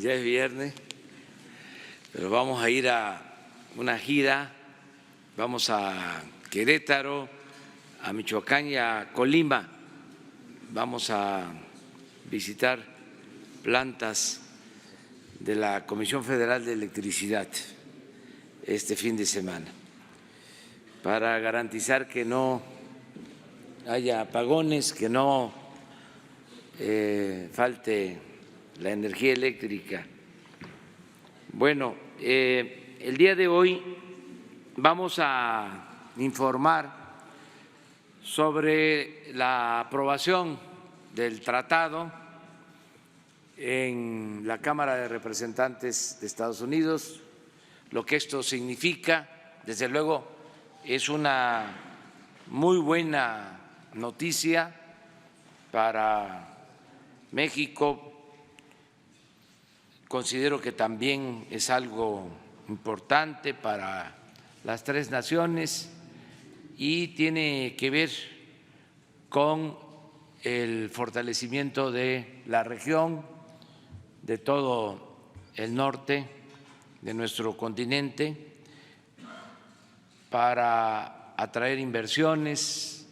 ya es viernes, pero vamos a ir a una gira, vamos a Querétaro, a Michoacán y a Colima. Vamos a visitar plantas de la Comisión Federal de Electricidad este fin de semana para garantizar que no haya apagones, que no falte la energía eléctrica. Bueno, el día de hoy vamos a informar sobre la aprobación del tratado en la Cámara de Representantes de Estados Unidos, lo que esto significa. Desde luego es una muy buena noticia para México. Considero que también es algo importante para las tres naciones y tiene que ver con el fortalecimiento de la región, de todo el norte de nuestro continente, para atraer inversiones,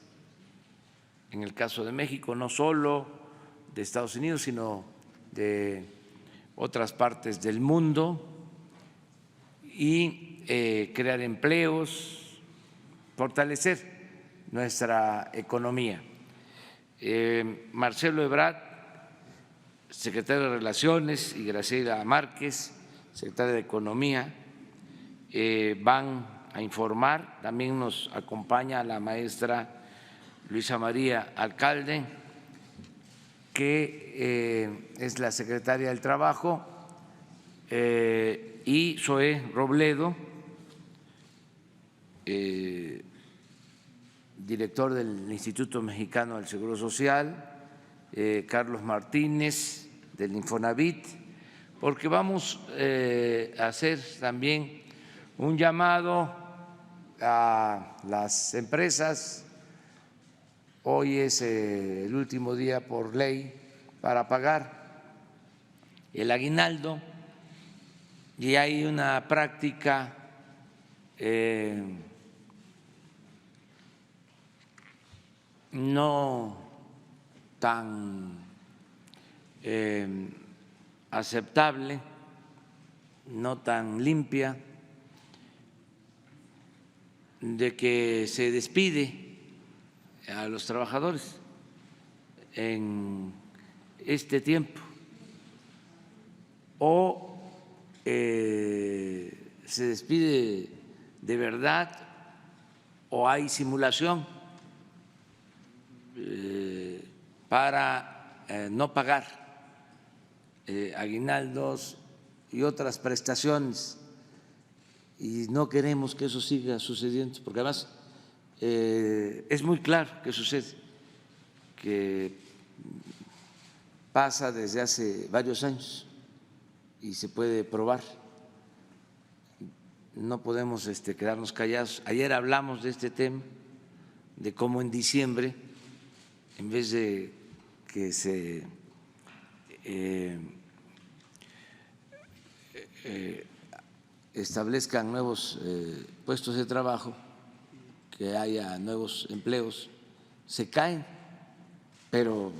en el caso de México, no solo de Estados Unidos, sino de otras partes del mundo, y crear empleos, fortalecer nuestra economía. Marcelo Ebrard, secretario de Relaciones, y Graciela Márquez, secretaria de Economía, van a informar. También nos acompaña la maestra Luisa María Alcalde, que es la secretaria del Trabajo, y Zoé Robledo, director del Instituto Mexicano del Seguro Social, Carlos Martínez del Infonavit, porque vamos a hacer también un llamado a las empresas. Hoy es el último día por ley para pagar el aguinaldo y hay una práctica no tan aceptable, no tan limpia, de que se despide a los trabajadores en este tiempo o se despide de verdad o hay simulación para no pagar aguinaldos y otras prestaciones, y no queremos que eso siga sucediendo, porque además es muy claro que sucede, que pasa desde hace varios años y se puede probar. No podemos quedarnos callados. Ayer hablamos de este tema, de cómo en diciembre, en vez de que se establezcan nuevos puestos de trabajo, que haya nuevos empleos, se caen, pero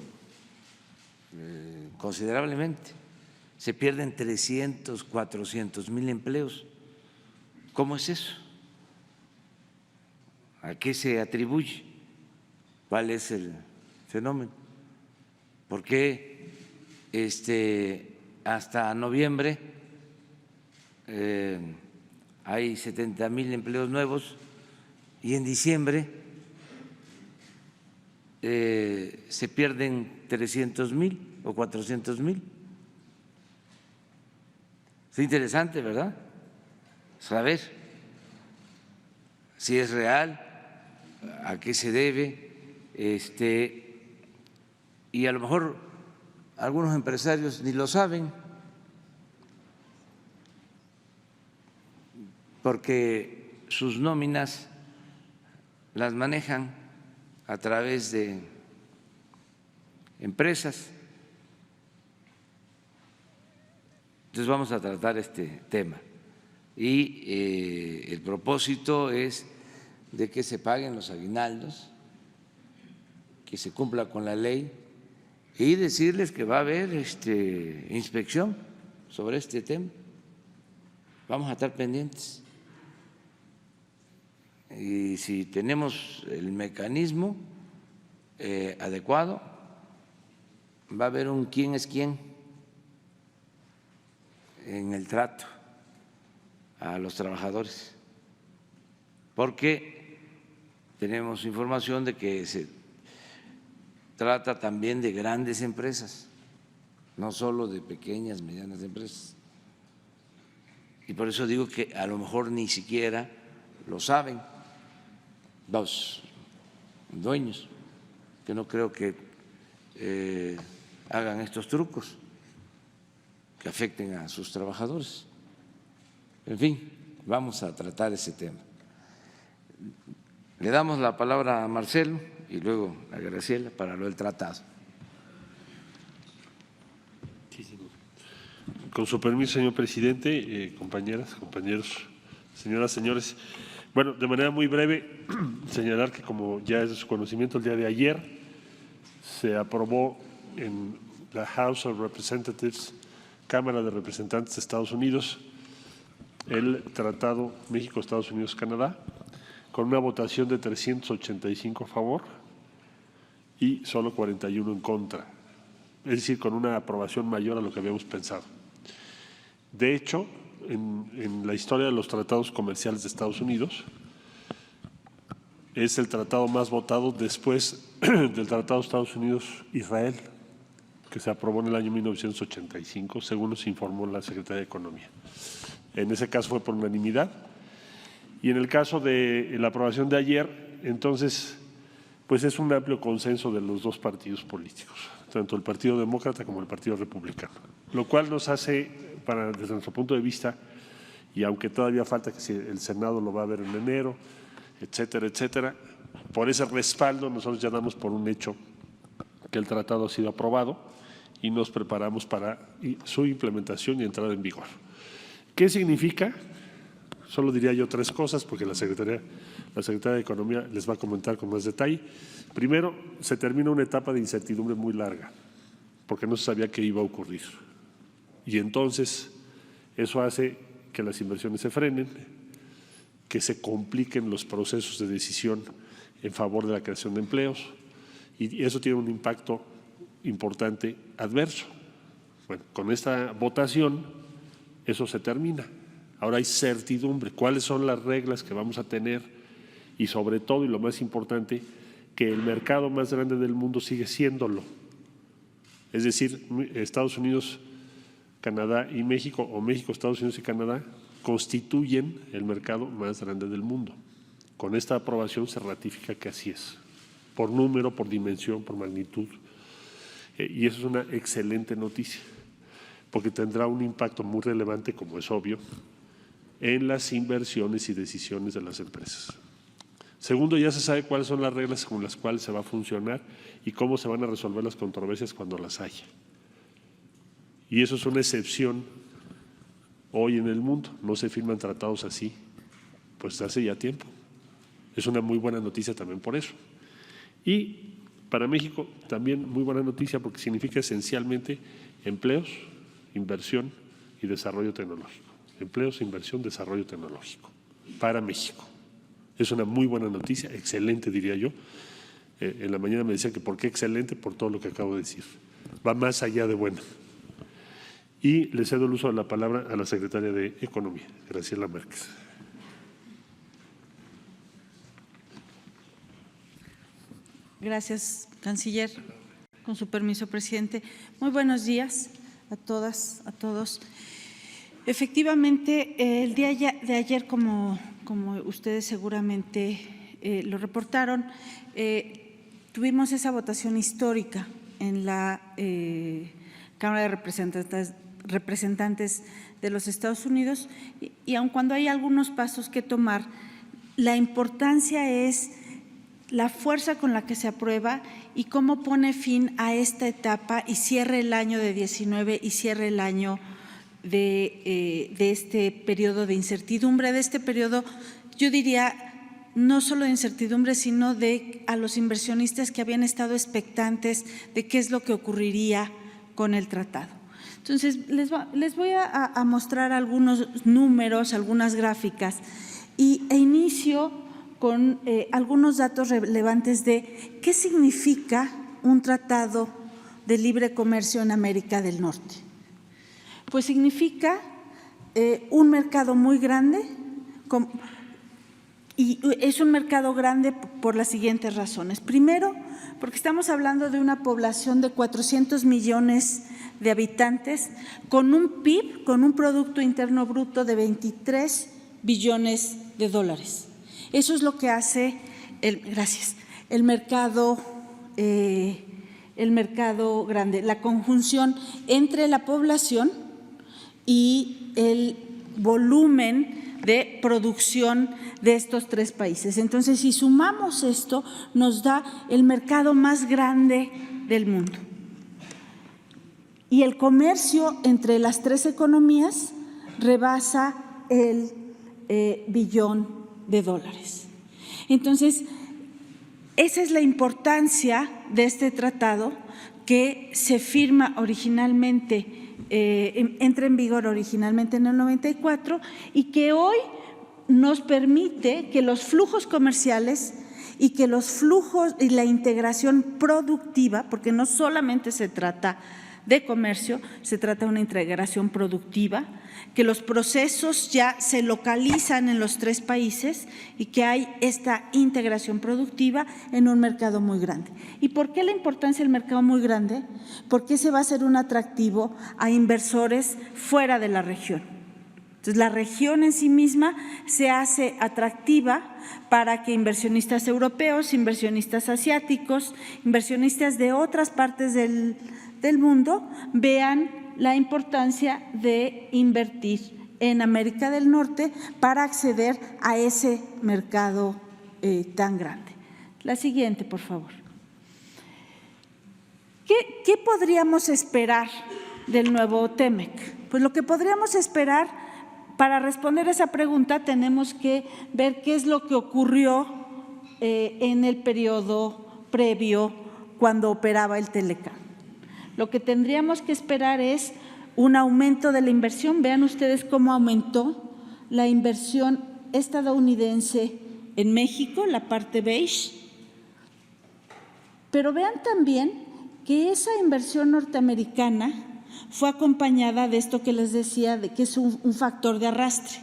considerablemente. Se pierden 300, 400 mil empleos. ¿Cómo es eso? ¿A qué se atribuye? ¿Cuál es el fenómeno? ¿Por qué hasta noviembre hay 70,000 empleos nuevos y en diciembre se pierden 300,000 o 400,000? Es interesante, ¿verdad? Saber si es real, a qué se debe, y a lo mejor algunos empresarios ni lo saben, porque sus nóminas las manejan a través de empresas Entonces vamos a tratar este tema y el propósito es de que se paguen los aguinaldos, que se cumpla con la ley y decirles que va a haber inspección sobre este tema. Vamos a estar pendientes y si tenemos el mecanismo adecuado, va a haber un quién es quién en el trato a los trabajadores, porque tenemos información de que se trata también de grandes empresas, no solo de pequeñas, medianas empresas. Y por eso digo que a lo mejor ni siquiera lo saben los dueños, que no creo que hagan estos trucos que afecten a sus trabajadores. En fin, vamos a tratar ese tema. Le damos la palabra a Marcelo y luego a Graciela para lo del tratado. Con su permiso, señor presidente, compañeras, compañeros, señoras, señores. Bueno, de manera muy breve, señalar que como ya es de su conocimiento, el día de ayer se aprobó en la House of Representatives, Cámara de Representantes de Estados Unidos, el Tratado México-Estados Unidos-Canadá, con una votación de 385 a favor y solo 41 en contra, es decir, con una aprobación mayor a lo que habíamos pensado. De hecho, en la historia de los tratados comerciales de Estados Unidos, es el tratado más votado después del Tratado de Estados Unidos-Israel, que se aprobó en el año 1985, según nos informó la Secretaría de Economía. En ese caso fue por unanimidad. Y en el caso de la aprobación de ayer, entonces, pues es un amplio consenso de los dos partidos políticos, tanto el Partido Demócrata como el Partido Republicano, lo cual nos hace, desde nuestro punto de vista, y aunque todavía falta que el Senado lo va a ver en enero, etcétera, etcétera, por ese respaldo nosotros ya damos por un hecho que el tratado ha sido aprobado y nos preparamos para su implementación y entrada en vigor. ¿Qué significa? Solo diría yo tres cosas porque la Secretaría de Economía les va a comentar con más detalle. Primero, se termina una etapa de incertidumbre muy larga porque no se sabía qué iba a ocurrir. Y entonces eso hace que las inversiones se frenen, que se compliquen los procesos de decisión en favor de la creación de empleos y eso tiene un impacto importante adverso. Bueno, con esta votación eso se termina. Ahora hay certidumbre, cuáles son las reglas que vamos a tener y sobre todo, y lo más importante, que el mercado más grande del mundo sigue siéndolo. Es decir, Estados Unidos, Canadá y México, o México, Estados Unidos y Canadá, constituyen el mercado más grande del mundo. Con esta aprobación se ratifica que así es, por número, por dimensión, por magnitud. Y eso es una excelente noticia, porque tendrá un impacto muy relevante, como es obvio, en las inversiones y decisiones de las empresas. Segundo, ya se sabe cuáles son las reglas con las cuales se va a funcionar y cómo se van a resolver las controversias cuando las haya. Y eso es una excepción hoy en el mundo. No se firman tratados así, pues hace ya tiempo. Es una muy buena noticia también por eso. Y para México también muy buena noticia porque significa esencialmente empleos, inversión y desarrollo tecnológico. Empleos, inversión, desarrollo tecnológico para México. Es una muy buena noticia, excelente diría yo. En la mañana me decían que por qué excelente, por todo lo que acabo de decir. Va más allá de buena. Y le cedo el uso de la palabra a la Secretaria de Economía, Graciela Márquez. Gracias, canciller. Con su permiso, presidente. Muy buenos días a todas, a todos. Efectivamente, el día de ayer, como ustedes seguramente lo reportaron, tuvimos esa votación histórica en la Cámara de Representantes de los Estados Unidos y aun cuando hay algunos pasos que tomar, la importancia es la fuerza con la que se aprueba y cómo pone fin a esta etapa y cierre el año de 19 y cierre el año de este periodo de incertidumbre, de este periodo, yo diría, no solo de incertidumbre, sino a los inversionistas que habían estado expectantes de qué es lo que ocurriría con el tratado. Entonces, les voy a mostrar algunos números, algunas gráficas, e inicio con algunos datos relevantes de qué significa un tratado de libre comercio en América del Norte. Pues significa un mercado muy grande, y es un mercado grande por las siguientes razones. Primero, porque estamos hablando de una población de 400 millones de habitantes con un PIB, con un Producto Interno Bruto de 23 billones de dólares. Eso es lo que hace el mercado grande, la conjunción entre la población y el volumen de producción de estos tres países. Entonces, si sumamos esto, nos da el mercado más grande del mundo. Y el comercio entre las tres economías rebasa el billón de dólares. Entonces, esa es la importancia de este tratado que se firma originalmente, entra en vigor originalmente en el 94 y que hoy nos permite que los flujos comerciales y que los flujos y la integración productiva, porque no solamente se trata de comercio, se trata de una integración productiva, que los procesos ya se localizan en los tres países y que hay esta integración productiva en un mercado muy grande. ¿Y por qué la importancia del mercado muy grande? Porque ese va a ser un atractivo a inversores fuera de la región. Entonces, la región en sí misma se hace atractiva para que inversionistas europeos, inversionistas asiáticos, inversionistas de otras partes del mundo vean la importancia de invertir en América del Norte para acceder a ese mercado tan grande. La siguiente, por favor. ¿Qué podríamos esperar del nuevo TEMEC? Pues lo que podríamos esperar, para responder a esa pregunta, tenemos que ver qué es lo que ocurrió en el periodo previo cuando operaba el Telecán. Lo que tendríamos que esperar es un aumento de la inversión. Vean ustedes cómo aumentó la inversión estadounidense en México, la parte beige. Pero vean también que esa inversión norteamericana fue acompañada de esto que les decía, de que es un factor de arrastre.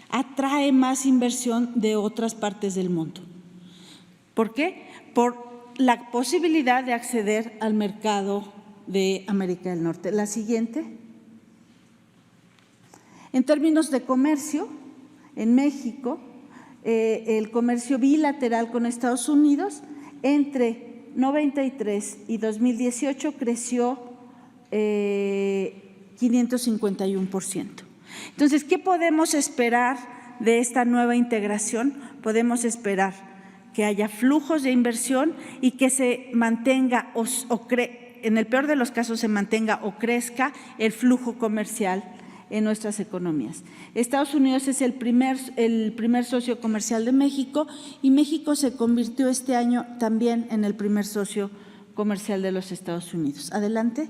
Atrae más inversión de otras partes del mundo. ¿Por qué? Por la posibilidad de acceder al mercado de América del Norte. La siguiente. En términos de comercio, en México, el comercio bilateral con Estados Unidos entre 93 y 2018 creció 551%. Entonces, ¿qué podemos esperar de esta nueva integración? Podemos esperar que haya flujos de inversión y que se mantenga en el peor de los casos se mantenga o crezca el flujo comercial en nuestras economías. Estados Unidos es el primer socio comercial de México y México se convirtió este año también en el primer socio comercial de los Estados Unidos. Adelante.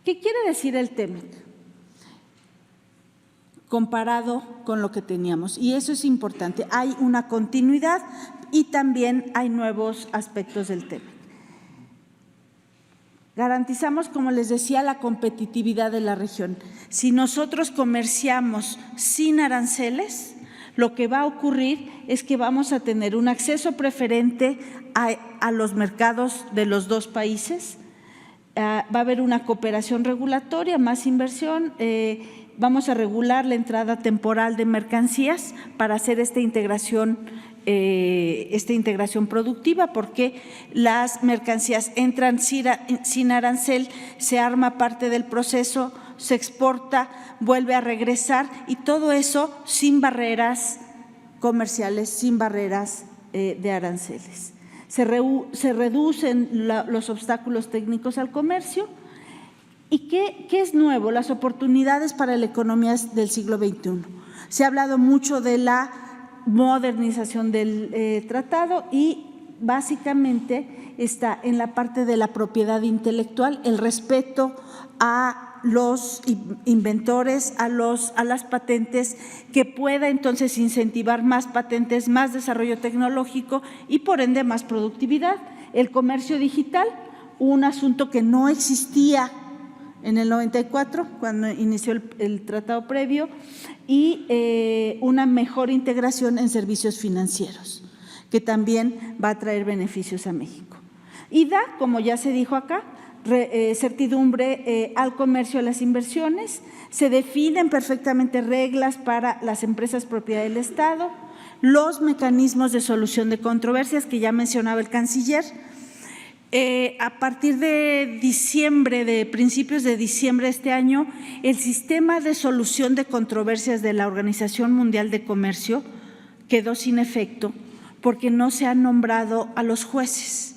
¿Qué quiere decir el TEMEC? Comparado con lo que teníamos, y eso es importante. Hay una continuidad y también hay nuevos aspectos del TEMEC. Garantizamos, como les decía, la competitividad de la región. Si nosotros comerciamos sin aranceles, lo que va a ocurrir es que vamos a tener un acceso preferente a los mercados de los dos países, va a haber una cooperación regulatoria, más inversión, vamos a regular la entrada temporal de mercancías para hacer esta integración productiva, porque las mercancías entran sin arancel, se arma parte del proceso, se exporta, vuelve a regresar y todo eso sin barreras comerciales, sin barreras de aranceles. Se reducen los obstáculos técnicos al comercio ¿Y qué es nuevo? Las oportunidades para la economía del siglo XXI. Se ha hablado mucho de la modernización del tratado y básicamente está en la parte de la propiedad intelectual, el respeto a los inventores, a las patentes, que pueda entonces incentivar más patentes, más desarrollo tecnológico y por ende más productividad. El comercio digital, un asunto que no existía en el 94, cuando inició el tratado previo, y una mejor integración en servicios financieros, que también va a traer beneficios a México. Y da, como ya se dijo acá, certidumbre al comercio, a las inversiones, se definen perfectamente reglas para las empresas propiedad del Estado, los mecanismos de solución de controversias que ya mencionaba el canciller. A partir de principios de diciembre de este año, el sistema de solución de controversias de la Organización Mundial de Comercio quedó sin efecto porque no se han nombrado a los jueces.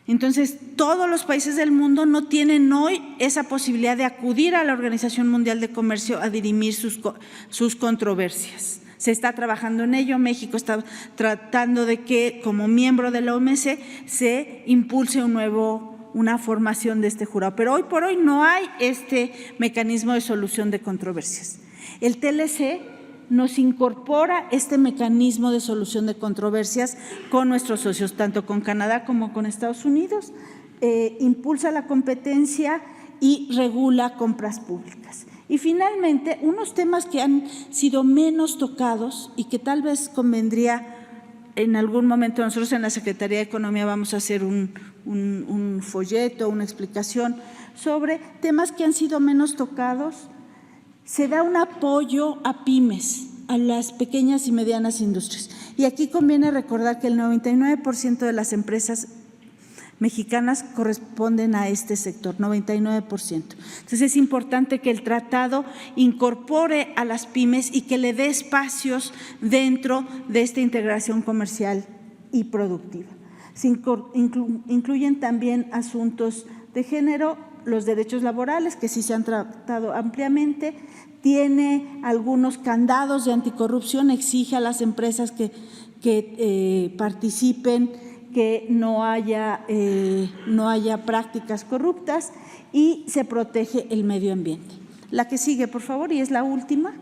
Entonces, todos los países del mundo no tienen hoy esa posibilidad de acudir a la Organización Mundial de Comercio a dirimir sus controversias. Se está trabajando en ello. México está tratando de que, como miembro de la OMC, se impulse una formación de este jurado. Pero hoy por hoy no hay este mecanismo de solución de controversias. El TLC nos incorpora este mecanismo de solución de controversias con nuestros socios, tanto con Canadá como con Estados Unidos, impulsa la competencia y regula compras públicas. Y finalmente, unos temas que han sido menos tocados y que tal vez convendría en algún momento, nosotros en la Secretaría de Economía vamos a hacer un folleto, una explicación sobre temas que han sido menos tocados. Se da un apoyo a pymes, a las pequeñas y medianas industrias. Y aquí conviene recordar que el 99% de las empresas mexicanas corresponden a este sector, 99%. Entonces es importante que el tratado incorpore a las pymes y que le dé espacios dentro de esta integración comercial y productiva. Se incluyen también asuntos de género, los derechos laborales, que sí se han tratado ampliamente, tiene algunos candados de anticorrupción, exige a las empresas que participen, que no haya prácticas corruptas y se protege el medio ambiente. La que sigue, por favor, y es la última,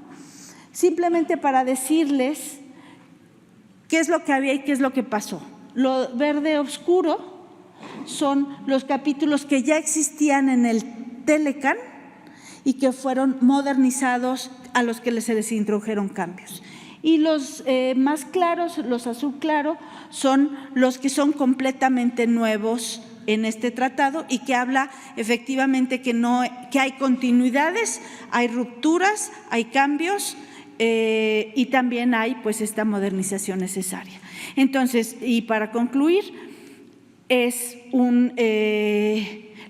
simplemente para decirles qué es lo que había y qué es lo que pasó. Lo verde oscuro son los capítulos que ya existían en el Telecan y que fueron modernizados, a los que se les introdujeron cambios. Y los más claros, los azul claro, son los que son completamente nuevos en este tratado y que habla efectivamente que hay continuidades, hay rupturas, hay cambios y también hay pues esta modernización necesaria. Entonces, y para concluir,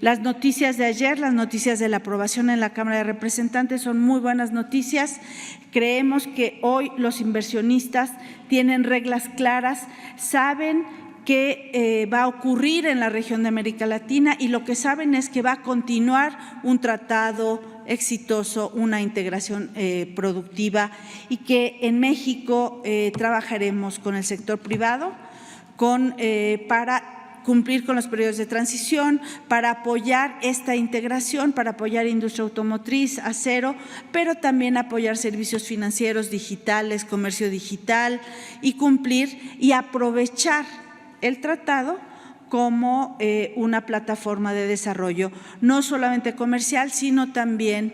las noticias de ayer, las noticias de la aprobación en la Cámara de Representantes son muy buenas noticias. Creemos que hoy los inversionistas tienen reglas claras, saben qué va a ocurrir en la región de América Latina y lo que saben es que va a continuar un tratado exitoso, una integración productiva y que en México trabajaremos con el sector privado para cumplir con los periodos de transición, para apoyar esta integración, para apoyar industria automotriz, acero, pero también apoyar servicios financieros digitales, comercio digital y cumplir y aprovechar el tratado como una plataforma de desarrollo, no solamente comercial, sino también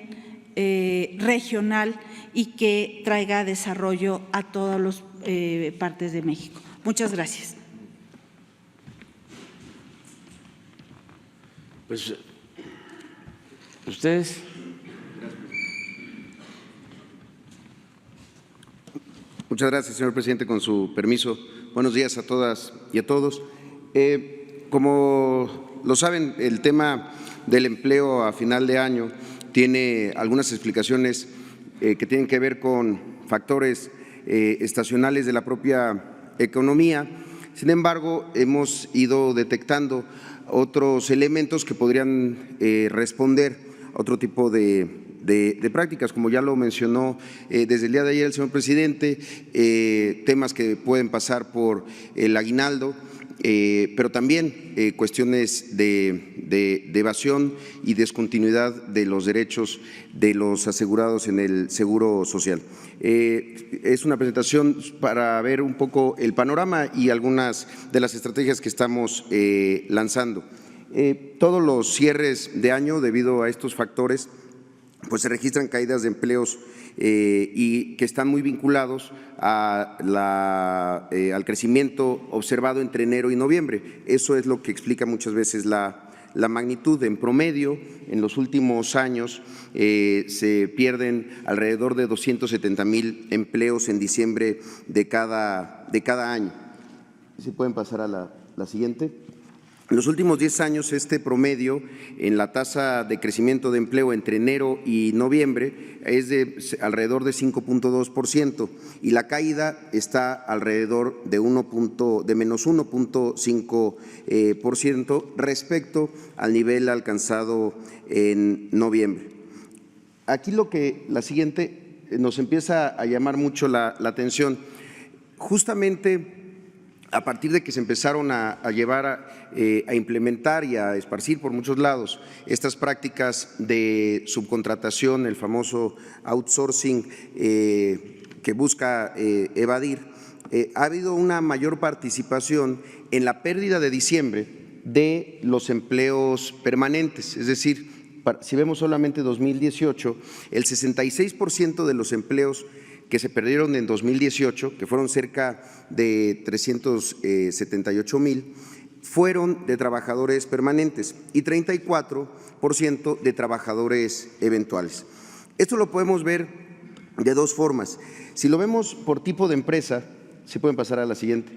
regional y que traiga desarrollo a todas las partes de México. Muchas gracias. Pues, ¿ustedes? Muchas gracias, señor presidente. Con su permiso, buenos días a todas y a todos. Como lo saben, el tema del empleo a final de año tiene algunas explicaciones que tienen que ver con factores estacionales de la propia economía, Sin embargo, hemos ido detectando otros elementos que podrían responder a otro tipo de prácticas, como ya lo mencionó desde el día de ayer el señor presidente, temas que pueden pasar por el aguinaldo, pero también cuestiones de evasión y descontinuidad de los derechos de los asegurados en el Seguro Social. Es una presentación para ver un poco el panorama y algunas de las estrategias que estamos lanzando. Todos los cierres de año, debido a estos factores, pues se registran caídas de empleos y que están muy vinculados a al crecimiento observado entre enero y noviembre. Eso es lo que explica muchas veces la magnitud. En promedio, en los últimos años se pierden alrededor de 270,000 empleos en diciembre de cada año. Si pueden pasar a la siguiente. En los últimos 10 años, este promedio en la tasa de crecimiento de empleo entre enero y noviembre es de alrededor de 5.2% y la caída está alrededor de menos 1.5% respecto al nivel alcanzado en noviembre. Aquí la siguiente nos empieza a llamar mucho la atención. Justamente a partir de que se empezaron a llevar a implementar y a esparcir por muchos lados estas prácticas de subcontratación, el famoso outsourcing que busca evadir, ha habido una mayor participación en la pérdida de diciembre de los empleos permanentes. Es decir, si vemos solamente 2018, el 66% de los empleos que se perdieron en 2018, que fueron cerca de 378,000, fueron de trabajadores permanentes y 34% de trabajadores eventuales. Esto lo podemos ver de dos formas. Si lo vemos por tipo de empresa, si pueden pasar a la siguiente,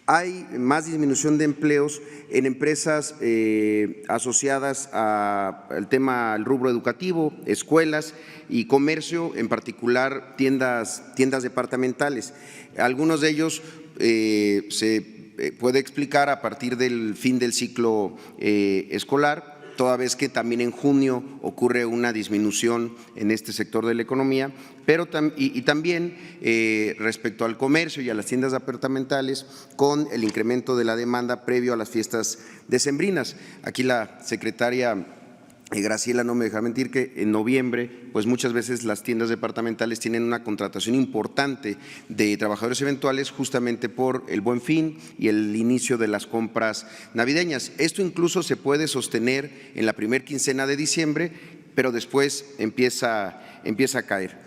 hay más disminución de empleos en empresas asociadas al rubro educativo, escuelas y comercio, en particular tiendas departamentales. Algunos de ellos se puede explicar a partir del fin del ciclo escolar, toda vez que también en junio ocurre una disminución en este sector de la economía, pero también respecto al comercio y a las tiendas departamentales con el incremento de la demanda previo a las fiestas decembrinas. Aquí la secretaria Graciela no me deja mentir que en noviembre, pues muchas veces las tiendas departamentales tienen una contratación importante de trabajadores eventuales justamente por el Buen Fin y el inicio de las compras navideñas. Esto incluso se puede sostener en la primera quincena de diciembre, pero después empieza a caer.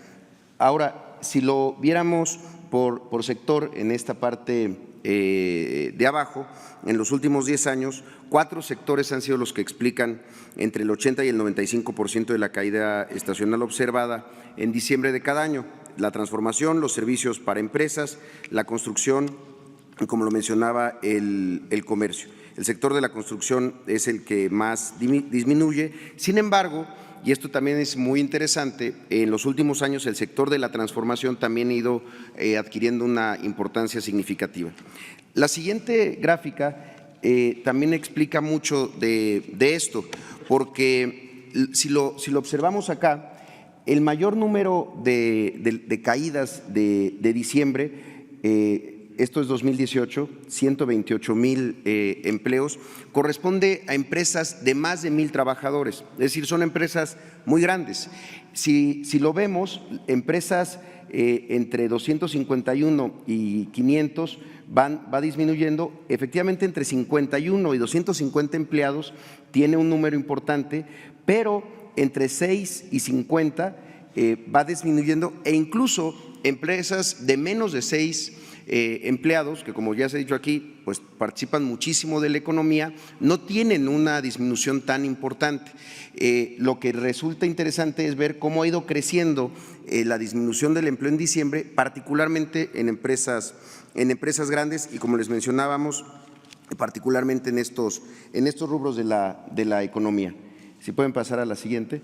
Ahora, si lo viéramos por sector en esta parte de abajo, en los últimos 10 años, 4 sectores han sido los que explican entre el 80 y el 95% de la caída estacional observada en diciembre de cada año: la transformación, los servicios para empresas, la construcción y, como lo mencionaba, el comercio. El sector de la construcción es el que más disminuye. Sin embargo, y esto también es muy interesante, en los últimos años el sector de la transformación también ha ido adquiriendo una importancia significativa. La siguiente gráfica también explica mucho de esto, porque si lo observamos acá, el mayor número de caídas de diciembre, esto es 2018, 128,000 empleos, corresponde a empresas de más de 1,000 trabajadores, es decir, son empresas muy grandes. Si lo vemos, empresas entre 251 y 500 va disminuyendo. Efectivamente, entre 51 y 250 empleados tiene un número importante, pero entre 6 y 50 va disminuyendo, e incluso empresas de menos de 6 empleados, que como ya se ha dicho aquí, pues participan muchísimo de la economía, no tienen una disminución tan importante. Lo que resulta interesante es ver cómo ha ido creciendo la disminución del empleo en diciembre, particularmente en empresas grandes y, como les mencionábamos, particularmente en estos rubros de la economía. Si pueden pasar a la siguiente.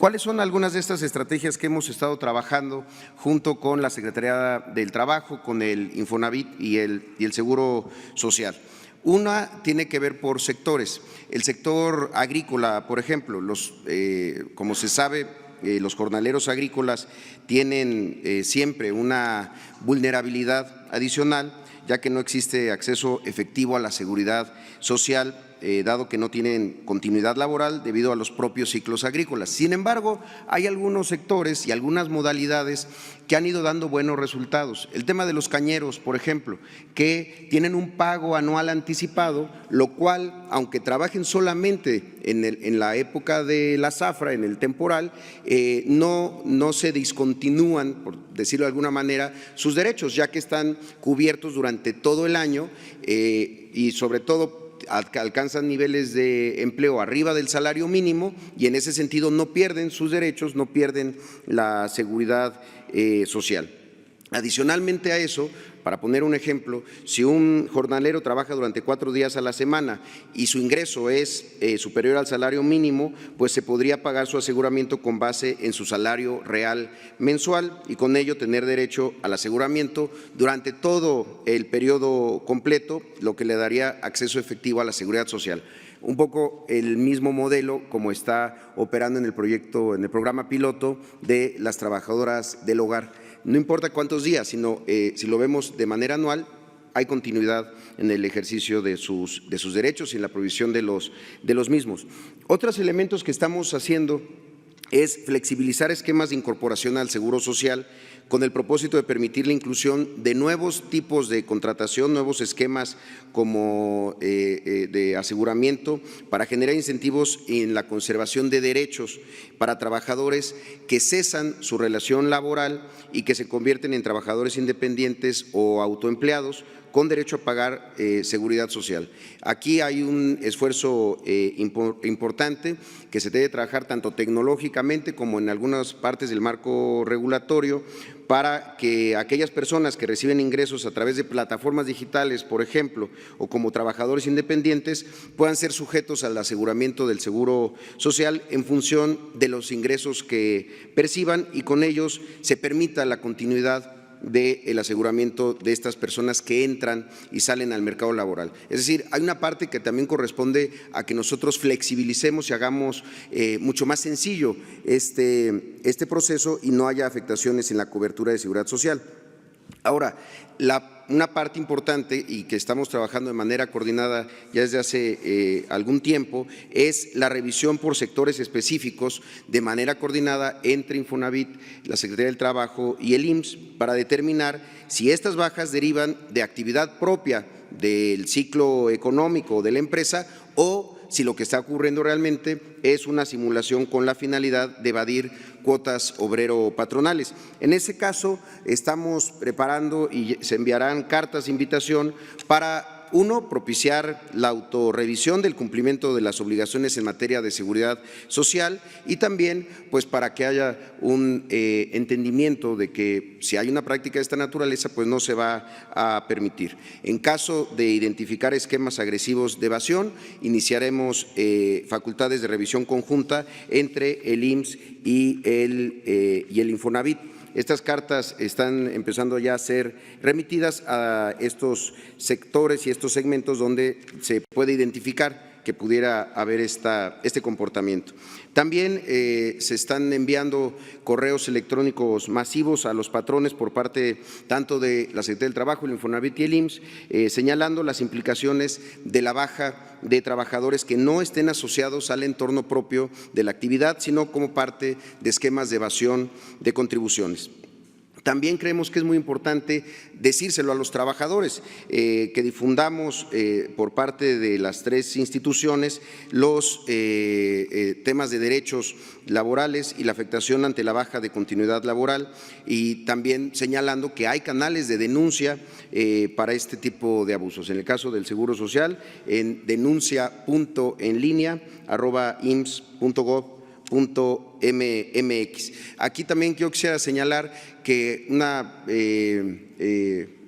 ¿Cuáles son algunas de estas estrategias que hemos estado trabajando junto con la Secretaría del Trabajo, con el Infonavit y el Seguro Social? Una tiene que ver por sectores. El sector agrícola, por ejemplo, como se sabe, los jornaleros agrícolas tienen siempre una vulnerabilidad adicional, ya que no existe acceso efectivo a la seguridad social, dado que no tienen continuidad laboral debido a los propios ciclos agrícolas. Sin embargo, hay algunos sectores y algunas modalidades que han ido dando buenos resultados. El tema de los cañeros, por ejemplo, que tienen un pago anual anticipado, lo cual, aunque trabajen solamente en la época de la zafra, en el temporal, no se discontinúan, por decirlo de alguna manera, sus derechos, ya que están cubiertos durante todo el año y sobre todo alcanzan niveles de empleo arriba del salario mínimo y en ese sentido no pierden sus derechos, no pierden la seguridad social. Adicionalmente a eso, para poner un ejemplo, si un jornalero trabaja durante 4 días a la semana y su ingreso es superior al salario mínimo, pues se podría pagar su aseguramiento con base en su salario real mensual y con ello tener derecho al aseguramiento durante todo el periodo completo, lo que le daría acceso efectivo a la seguridad social. Un poco el mismo modelo como está operando en el programa piloto de las trabajadoras del hogar. No importa cuántos días, sino si lo vemos de manera anual, hay continuidad en el ejercicio de sus derechos y en la provisión de los mismos. Otros elementos que estamos haciendo es flexibilizar esquemas de incorporación al Seguro Social con el propósito de permitir la inclusión de nuevos tipos de contratación, nuevos esquemas como de aseguramiento para generar incentivos en la conservación de derechos para trabajadores que cesan su relación laboral y que se convierten en trabajadores independientes o autoempleados con derecho a pagar seguridad social. Aquí hay un esfuerzo importante que se debe trabajar tanto tecnológicamente como en algunas partes del marco regulatorio para que aquellas personas que reciben ingresos a través de plataformas digitales, por ejemplo, o como trabajadores independientes, puedan ser sujetos al aseguramiento del Seguro Social en función de los ingresos que perciban y con ellos se permita la continuidad del aseguramiento de estas personas que entran y salen al mercado laboral. Es decir, hay una parte que también corresponde a que nosotros flexibilicemos y hagamos mucho más sencillo este proceso y no haya afectaciones en la cobertura de seguridad social. Ahora, una parte importante y que estamos trabajando de manera coordinada ya desde hace algún tiempo es la revisión por sectores específicos de manera coordinada entre Infonavit, la Secretaría del Trabajo y el IMSS para determinar si estas bajas derivan de actividad propia del ciclo económico de la empresa o si lo que está ocurriendo realmente es una simulación con la finalidad de evadir cuotas obrero-patronales. En ese caso, estamos preparando y se enviarán cartas de invitación para, uno, propiciar la autorrevisión del cumplimiento de las obligaciones en materia de seguridad social y también pues para que haya un entendimiento de que si hay una práctica de esta naturaleza pues no se va a permitir. En caso de identificar esquemas agresivos de evasión, iniciaremos facultades de revisión conjunta entre el IMSS y el Infonavit. Estas cartas están empezando ya a ser remitidas a estos sectores y estos segmentos donde se puede identificar que pudiera haber este comportamiento. También se están enviando correos electrónicos masivos a los patrones por parte tanto de la Secretaría del Trabajo, el Infonavit y el IMSS, señalando las implicaciones de la baja de trabajadores que no estén asociados al entorno propio de la actividad, sino como parte de esquemas de evasión de contribuciones. También creemos que es muy importante decírselo a los trabajadores, que difundamos por parte de las 3 instituciones los temas de derechos laborales y la afectación ante la baja de continuidad laboral y también señalando que hay canales de denuncia para este tipo de abusos. En el caso del Seguro Social, en denuncia.enlinea@ims.gov.mx. Aquí también yo quisiera señalar que una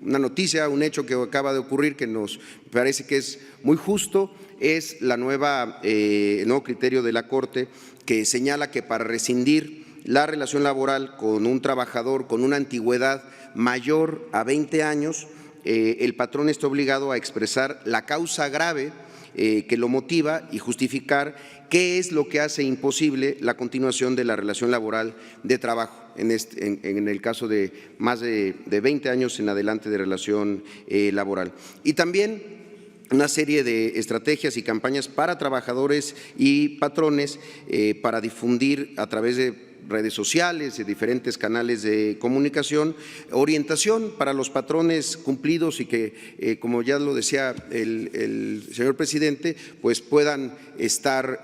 noticia, un hecho que acaba de ocurrir que nos parece que es muy justo, es el nuevo criterio de la Corte, que señala que para rescindir la relación laboral con un trabajador con una antigüedad mayor a 20 años, el patrón está obligado a expresar la causa grave que lo motiva y justificar qué es lo que hace imposible la continuación de la relación laboral de trabajo, en el caso de más de 20 años en adelante de relación laboral. Y también una serie de estrategias y campañas para trabajadores y patrones para difundir a través de redes sociales, de diferentes canales de comunicación, orientación para los patrones cumplidos y que, como ya lo decía el señor presidente, pues puedan estar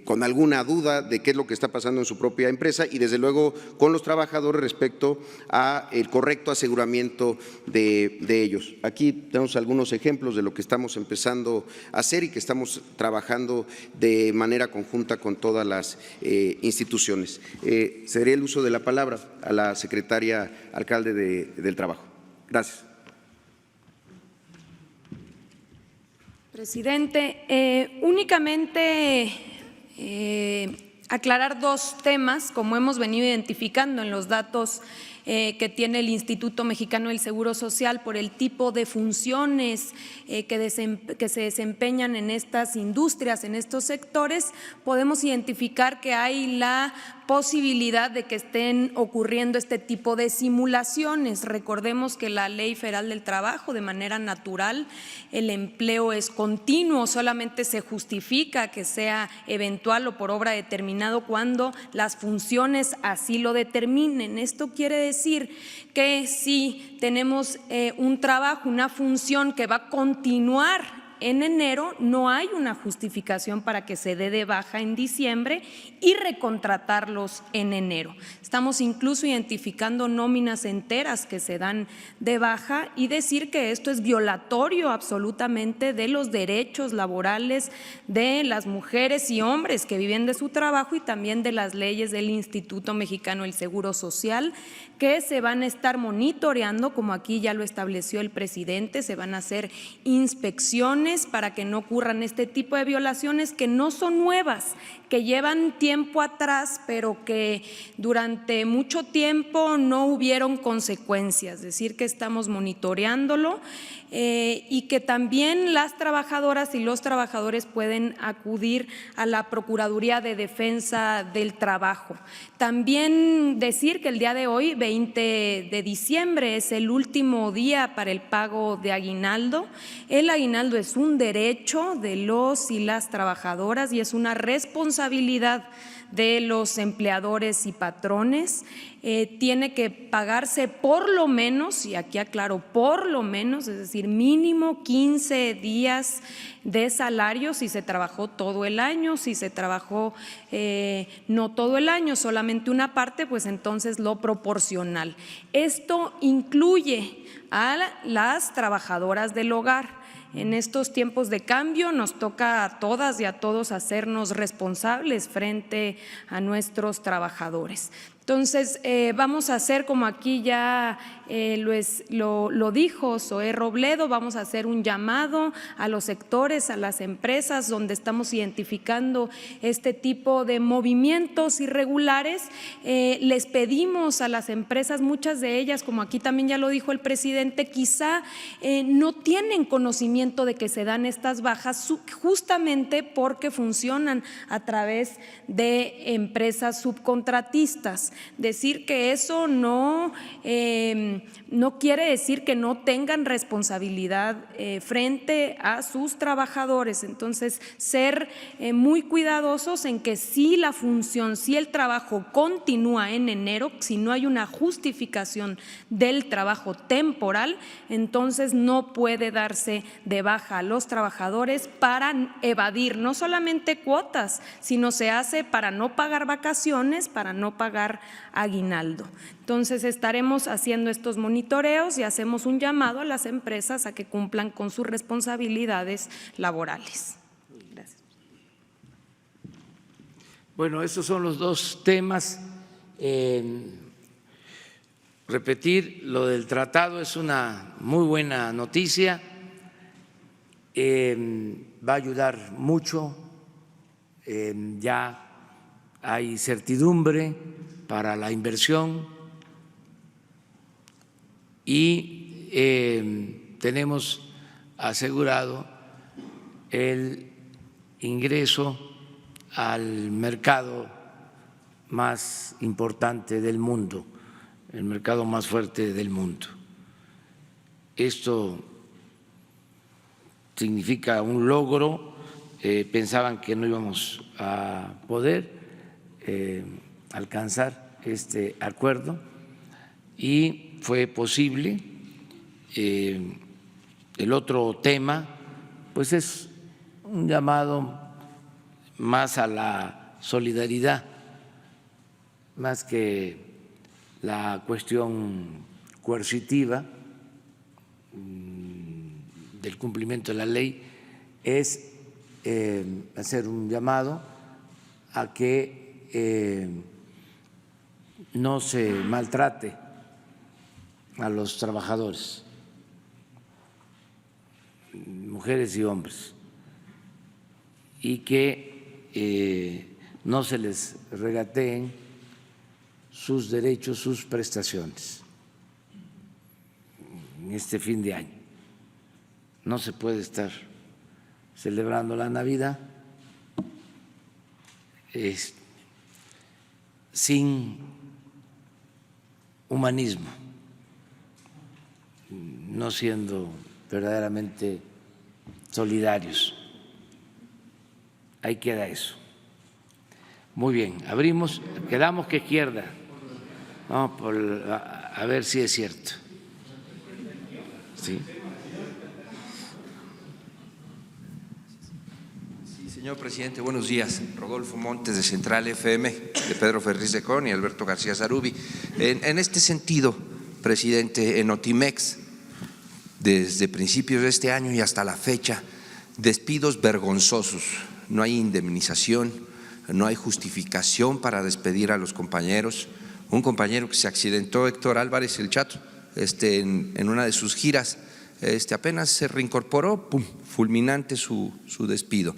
con alguna duda de qué es lo que está pasando en su propia empresa y desde luego con los trabajadores respecto a el correcto aseguramiento de ellos. Aquí tenemos algunos ejemplos de lo que estamos empezando a hacer y que estamos trabajando de manera conjunta con todas las instituciones. Cederé el uso de la palabra a la secretaria alcalde del Trabajo. Gracias. Presidente, únicamente aclarar dos temas, como hemos venido identificando en los datos que tiene el Instituto Mexicano del Seguro Social por el tipo de funciones que se desempeñan en estas industrias, en estos sectores, podemos identificar que hay la posibilidad de que estén ocurriendo este tipo de simulaciones. Recordemos que la Ley Federal del Trabajo, de manera natural, el empleo es continuo, solamente se justifica que sea eventual o por obra determinado cuando las funciones así lo determinen. Esto quiere decir que si tenemos un trabajo, una función que va a continuar en enero, no hay una justificación para que se dé de baja en diciembre y recontratarlos en enero. Estamos incluso identificando nóminas enteras que se dan de baja y decir que esto es violatorio absolutamente de los derechos laborales de las mujeres y hombres que viven de su trabajo y también de las leyes del Instituto Mexicano del Seguro Social, que se van a estar monitoreando, como aquí ya lo estableció el presidente, se van a hacer inspecciones para que no ocurran este tipo de violaciones que no son nuevas, que llevan tiempo atrás, pero que durante mucho tiempo no hubieron consecuencias, es decir, que estamos monitoreándolo y que también las trabajadoras y los trabajadores pueden acudir a la Procuraduría de Defensa del Trabajo. También decir que el día de hoy, 20 de diciembre, es el último día para el pago de aguinaldo. El aguinaldo es un derecho de los y las trabajadoras y es una responsabilidad de los empleadores y patrones. Tiene que pagarse por lo menos, y aquí aclaro, por lo menos, es decir, mínimo 15 días de salario si se trabajó todo el año, si se trabajó no todo el año, solamente una parte, pues entonces lo proporcional. Esto incluye a las trabajadoras del hogar. En estos tiempos de cambio nos toca a todas y a todos hacernos responsables frente a nuestros trabajadores. Entonces, vamos a hacer, como aquí ya lo dijo Zoé Robledo, vamos a hacer un llamado a los sectores, a las empresas donde estamos identificando este tipo de movimientos irregulares. Les pedimos a las empresas, muchas de ellas, como aquí también ya lo dijo el presidente, quizá no tienen conocimiento de que se dan estas bajas justamente porque funcionan a través de empresas subcontratistas. Decir que eso no quiere decir que no tengan responsabilidad frente a sus trabajadores. Entonces, ser muy cuidadosos en que si la función, si el trabajo continúa en enero, si no hay una justificación del trabajo temporal, entonces no puede darse de baja a los trabajadores para evadir no solamente cuotas, sino se hace para no pagar vacaciones, para no pagar aguinaldo. Entonces estaremos haciendo estos monitoreos y hacemos un llamado a las empresas a que cumplan con sus responsabilidades laborales. Gracias. Bueno, estos son los dos temas. Repetir lo del tratado es una muy buena noticia. va a ayudar mucho. Ya hay certidumbre para la inversión y tenemos asegurado el ingreso al mercado más importante del mundo, el mercado más fuerte del mundo. Esto significa un logro. Pensaban que no íbamos a poder alcanzar este acuerdo y fue posible. El otro tema, pues es un llamado más a la solidaridad, más que la cuestión coercitiva del cumplimiento de la ley, es hacer un llamado a que no se maltrate a los trabajadores, mujeres y hombres, y que no se les regateen sus derechos, sus prestaciones en este fin de año. No se puede estar celebrando la Navidad sin humanismo, no siendo verdaderamente solidarios. Ahí queda eso. Muy bien, abrimos, quedamos que izquierda. Vamos a ver si es cierto. Sí. Señor presidente, buenos días. Rodolfo Montes, de Central FM, de Pedro Ferriz de Con y Alberto García Zarubi. En este sentido, presidente, en Notimex, desde principios de este año y hasta la fecha, despidos vergonzosos. No hay indemnización, no hay justificación para despedir a los compañeros. Un compañero que se accidentó, Héctor Álvarez, el Chato, en una de sus giras, apenas se reincorporó, ¡pum!, fulminante su despido.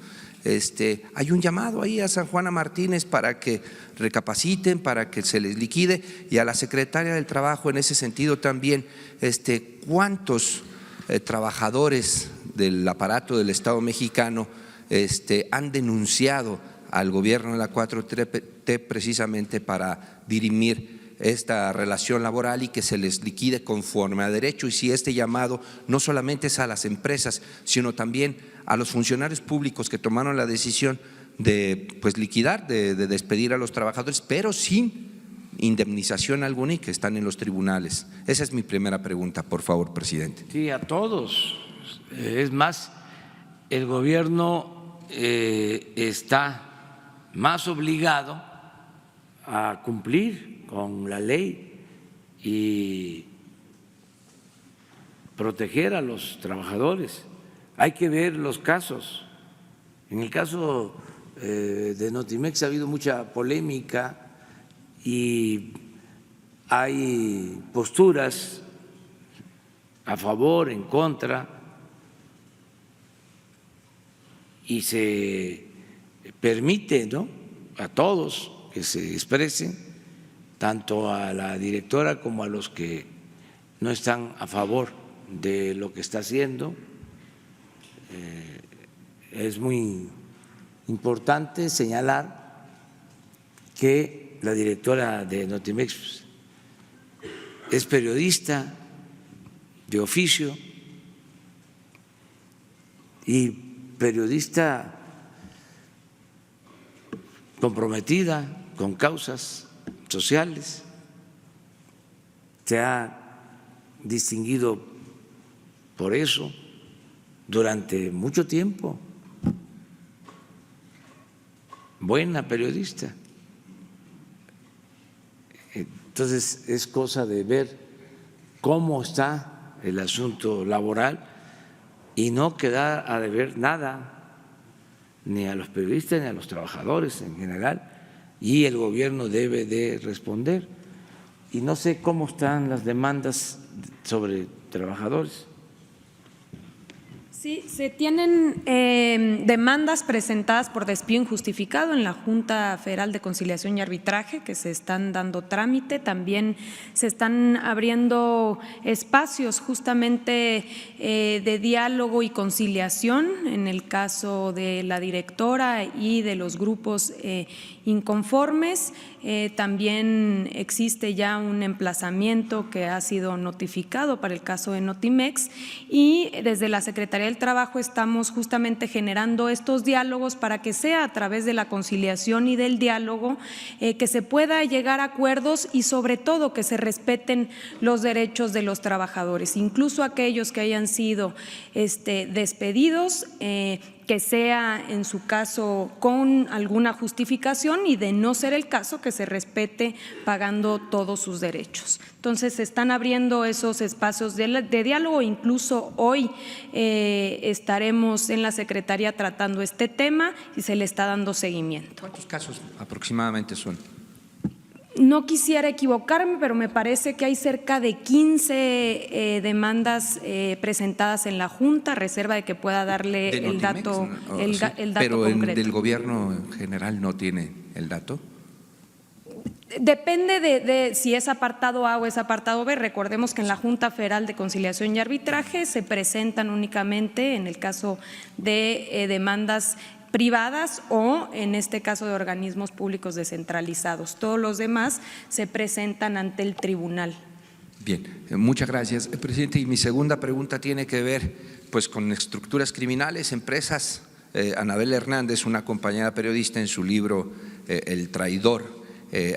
Hay un llamado ahí a San Juana Martínez para que recapaciten, para que se les liquide, y a la secretaria del Trabajo en ese sentido también, ¿cuántos trabajadores del aparato del Estado mexicano han denunciado al gobierno de la 4T precisamente para dirimir esta relación laboral y que se les liquide conforme a derecho? Y si este llamado no solamente es a las empresas, sino también a los funcionarios públicos que tomaron la decisión de liquidar, de despedir a los trabajadores, pero sin indemnización alguna y que están en los tribunales. Esa es mi primera pregunta, por favor, presidente. Sí, a todos. Es más, el gobierno está más obligado a cumplir con la ley y proteger a los trabajadores. Hay que ver los casos. En el caso de Notimex ha habido mucha polémica y hay posturas a favor, en contra, y se permite, ¿no?, a todos que se expresen, tanto a la directora como a los que no están a favor de lo que está haciendo. Es muy importante señalar que la directora de Notimex es periodista de oficio y periodista comprometida con causas sociales. Se ha distinguido por eso durante mucho tiempo. Buena periodista. Entonces es cosa de ver cómo está el asunto laboral y no quedar a deber nada ni a los periodistas ni a los trabajadores en general, y el gobierno debe de responder. Y no sé cómo están las demandas sobre trabajadores. Sí, se tienen demandas presentadas por despido injustificado en la Junta Federal de Conciliación y Arbitraje que se están dando trámite. También se están abriendo espacios justamente de diálogo y conciliación en el caso de la directora y de los grupos inconformes. También existe ya un emplazamiento que ha sido notificado para el caso de Notimex y desde la Secretaría del Trabajo estamos justamente generando estos diálogos para que sea a través de la conciliación y del diálogo que se pueda llegar a acuerdos y sobre todo que se respeten los derechos de los trabajadores, incluso aquellos que hayan sido despedidos, que sea en su caso con alguna justificación y de no ser el caso que se respete pagando todos sus derechos. Entonces se están abriendo esos espacios de diálogo, incluso hoy estaremos en la Secretaría tratando este tema y se le está dando seguimiento. ¿Cuántos casos aproximadamente son? No quisiera equivocarme, pero me parece que hay cerca de 15 demandas presentadas en la Junta, reserva de que pueda darle ¿De el Notimex? dato, No, el sí, dato pero concreto. ¿del gobierno en general no tiene el dato? Depende de si es apartado A o es apartado B. Recordemos que en la Junta Federal de Conciliación y Arbitraje se presentan únicamente en el caso de demandas privadas o en este caso de organismos públicos descentralizados. Todos los demás se presentan ante el tribunal. Bien, muchas gracias, presidente. Y mi segunda pregunta tiene que ver pues con estructuras criminales, empresas. Anabel Hernández, una compañera periodista, en su libro El Traidor,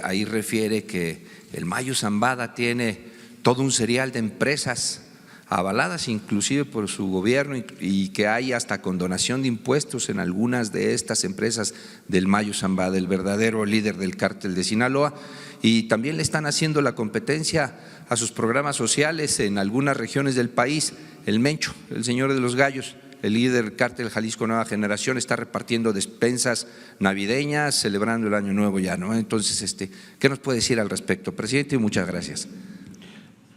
ahí refiere que el Mayo Zambada tiene todo un serial de empresas avaladas inclusive por su gobierno y que hay hasta condonación de impuestos en algunas de estas empresas del Mayo Zambada, el verdadero líder del cártel de Sinaloa, y también le están haciendo la competencia a sus programas sociales en algunas regiones del país. El Mencho, el señor de los gallos, el líder del cártel Jalisco Nueva Generación, está repartiendo despensas navideñas, celebrando el Año Nuevo ya, ¿no? Entonces, ¿qué nos puede decir al respecto, presidente? Y muchas gracias.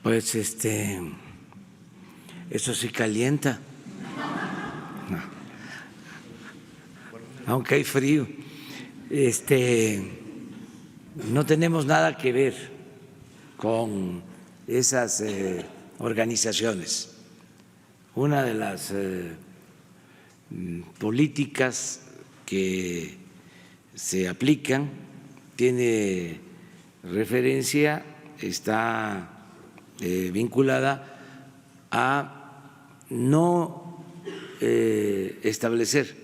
Pues eso sí calienta, no. Aunque hay frío. No tenemos nada que ver con esas organizaciones. Una de las políticas que se aplican tiene referencia, está vinculada a no establecer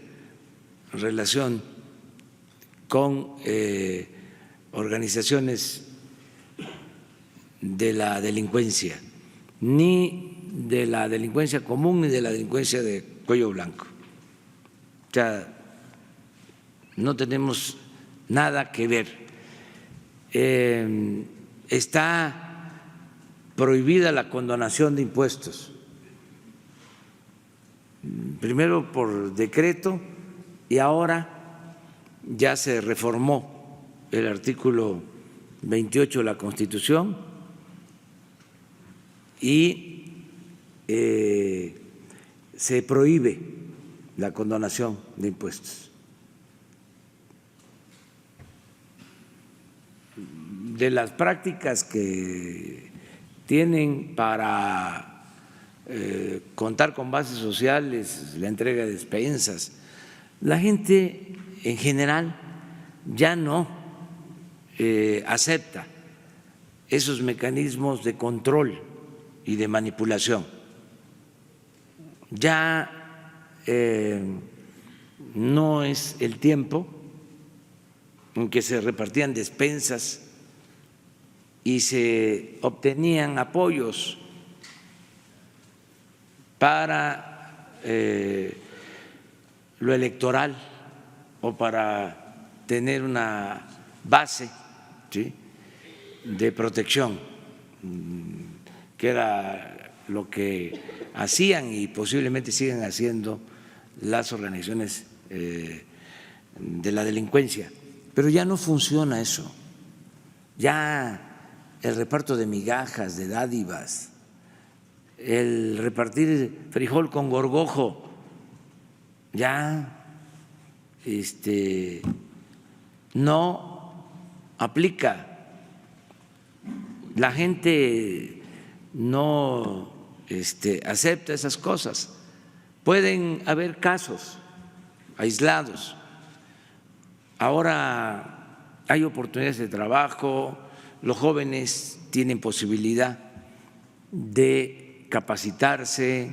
relación con organizaciones de la delincuencia, ni de la delincuencia común ni de la delincuencia de cuello blanco. O sea, no tenemos nada que ver. Está prohibida la condonación de impuestos, primero por decreto y ahora ya se reformó el artículo 28 de la Constitución y se prohíbe la condonación de impuestos. De las prácticas que tienen para contar con bases sociales, la entrega de despensas, la gente en general ya no acepta esos mecanismos de control y de manipulación. Ya no es el tiempo en que se repartían despensas y se obtenían apoyos para lo electoral o para tener una base, ¿sí?, de protección, que era lo que hacían y posiblemente siguen haciendo las organizaciones de la delincuencia. Pero ya no funciona eso. Ya el reparto de migajas, de dádivas, el repartir frijol con gorgojo ya no aplica. La gente no acepta esas cosas. Pueden haber casos aislados. Ahora hay oportunidades de trabajo, los jóvenes tienen posibilidad de capacitarse,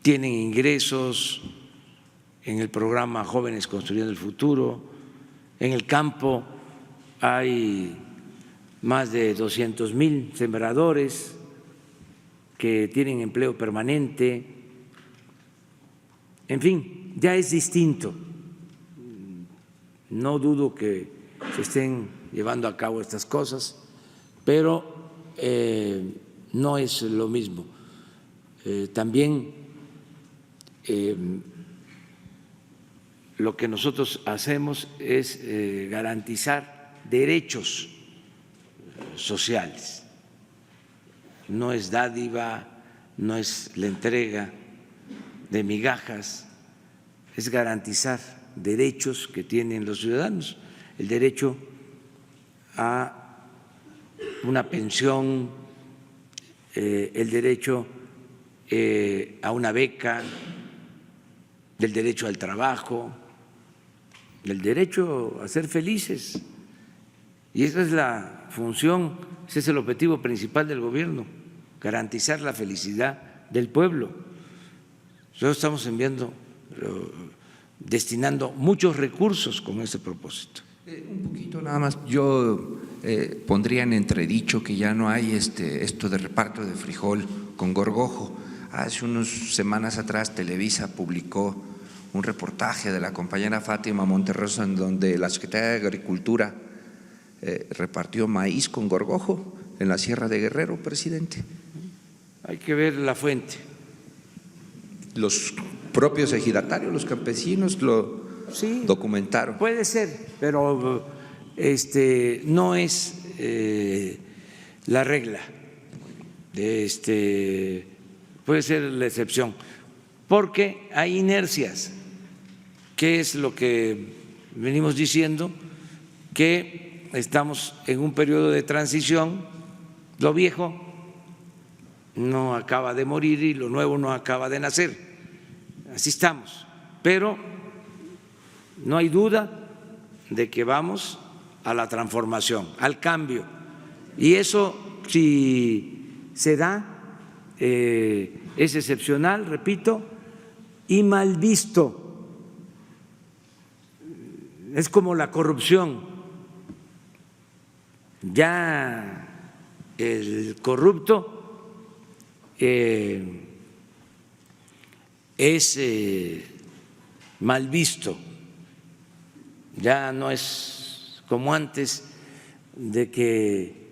tienen ingresos en el programa Jóvenes Construyendo el Futuro. En el campo hay más de 200,000 sembradores que tienen empleo permanente. En fin, ya es distinto. No dudo que se estén llevando a cabo estas cosas, pero no es lo mismo. También lo que nosotros hacemos es garantizar derechos sociales. No es dádiva, no es la entrega de migajas, es garantizar derechos que tienen los ciudadanos, el derecho a una pensión, el derecho a una beca, el derecho al trabajo, el derecho a ser felices. Y esa es la función, ese es el objetivo principal del gobierno, garantizar la felicidad del pueblo. Nosotros estamos destinando muchos recursos con ese propósito. Un poquito nada más, yo pondría en entredicho que ya no hay esto de reparto de frijol con gorgojo. Hace unas semanas atrás Televisa publicó un reportaje de la compañera Fátima Monterroso en donde la Secretaría de Agricultura repartió maíz con gorgojo en la Sierra de Guerrero, presidente. Hay que ver la fuente. Los propios ejidatarios, los campesinos lo documentaron. Puede ser, pero no es la regla. Puede ser la excepción, porque hay inercias. ¿Qué es lo que venimos diciendo? Que estamos en un periodo de transición, lo viejo no acaba de morir y lo nuevo no acaba de nacer. Así estamos, pero no hay duda de que vamos a la transformación, al cambio. Y eso, si se da, es excepcional, repito, y mal visto. Es como la corrupción. Ya el corrupto es mal visto. Ya no es como antes de que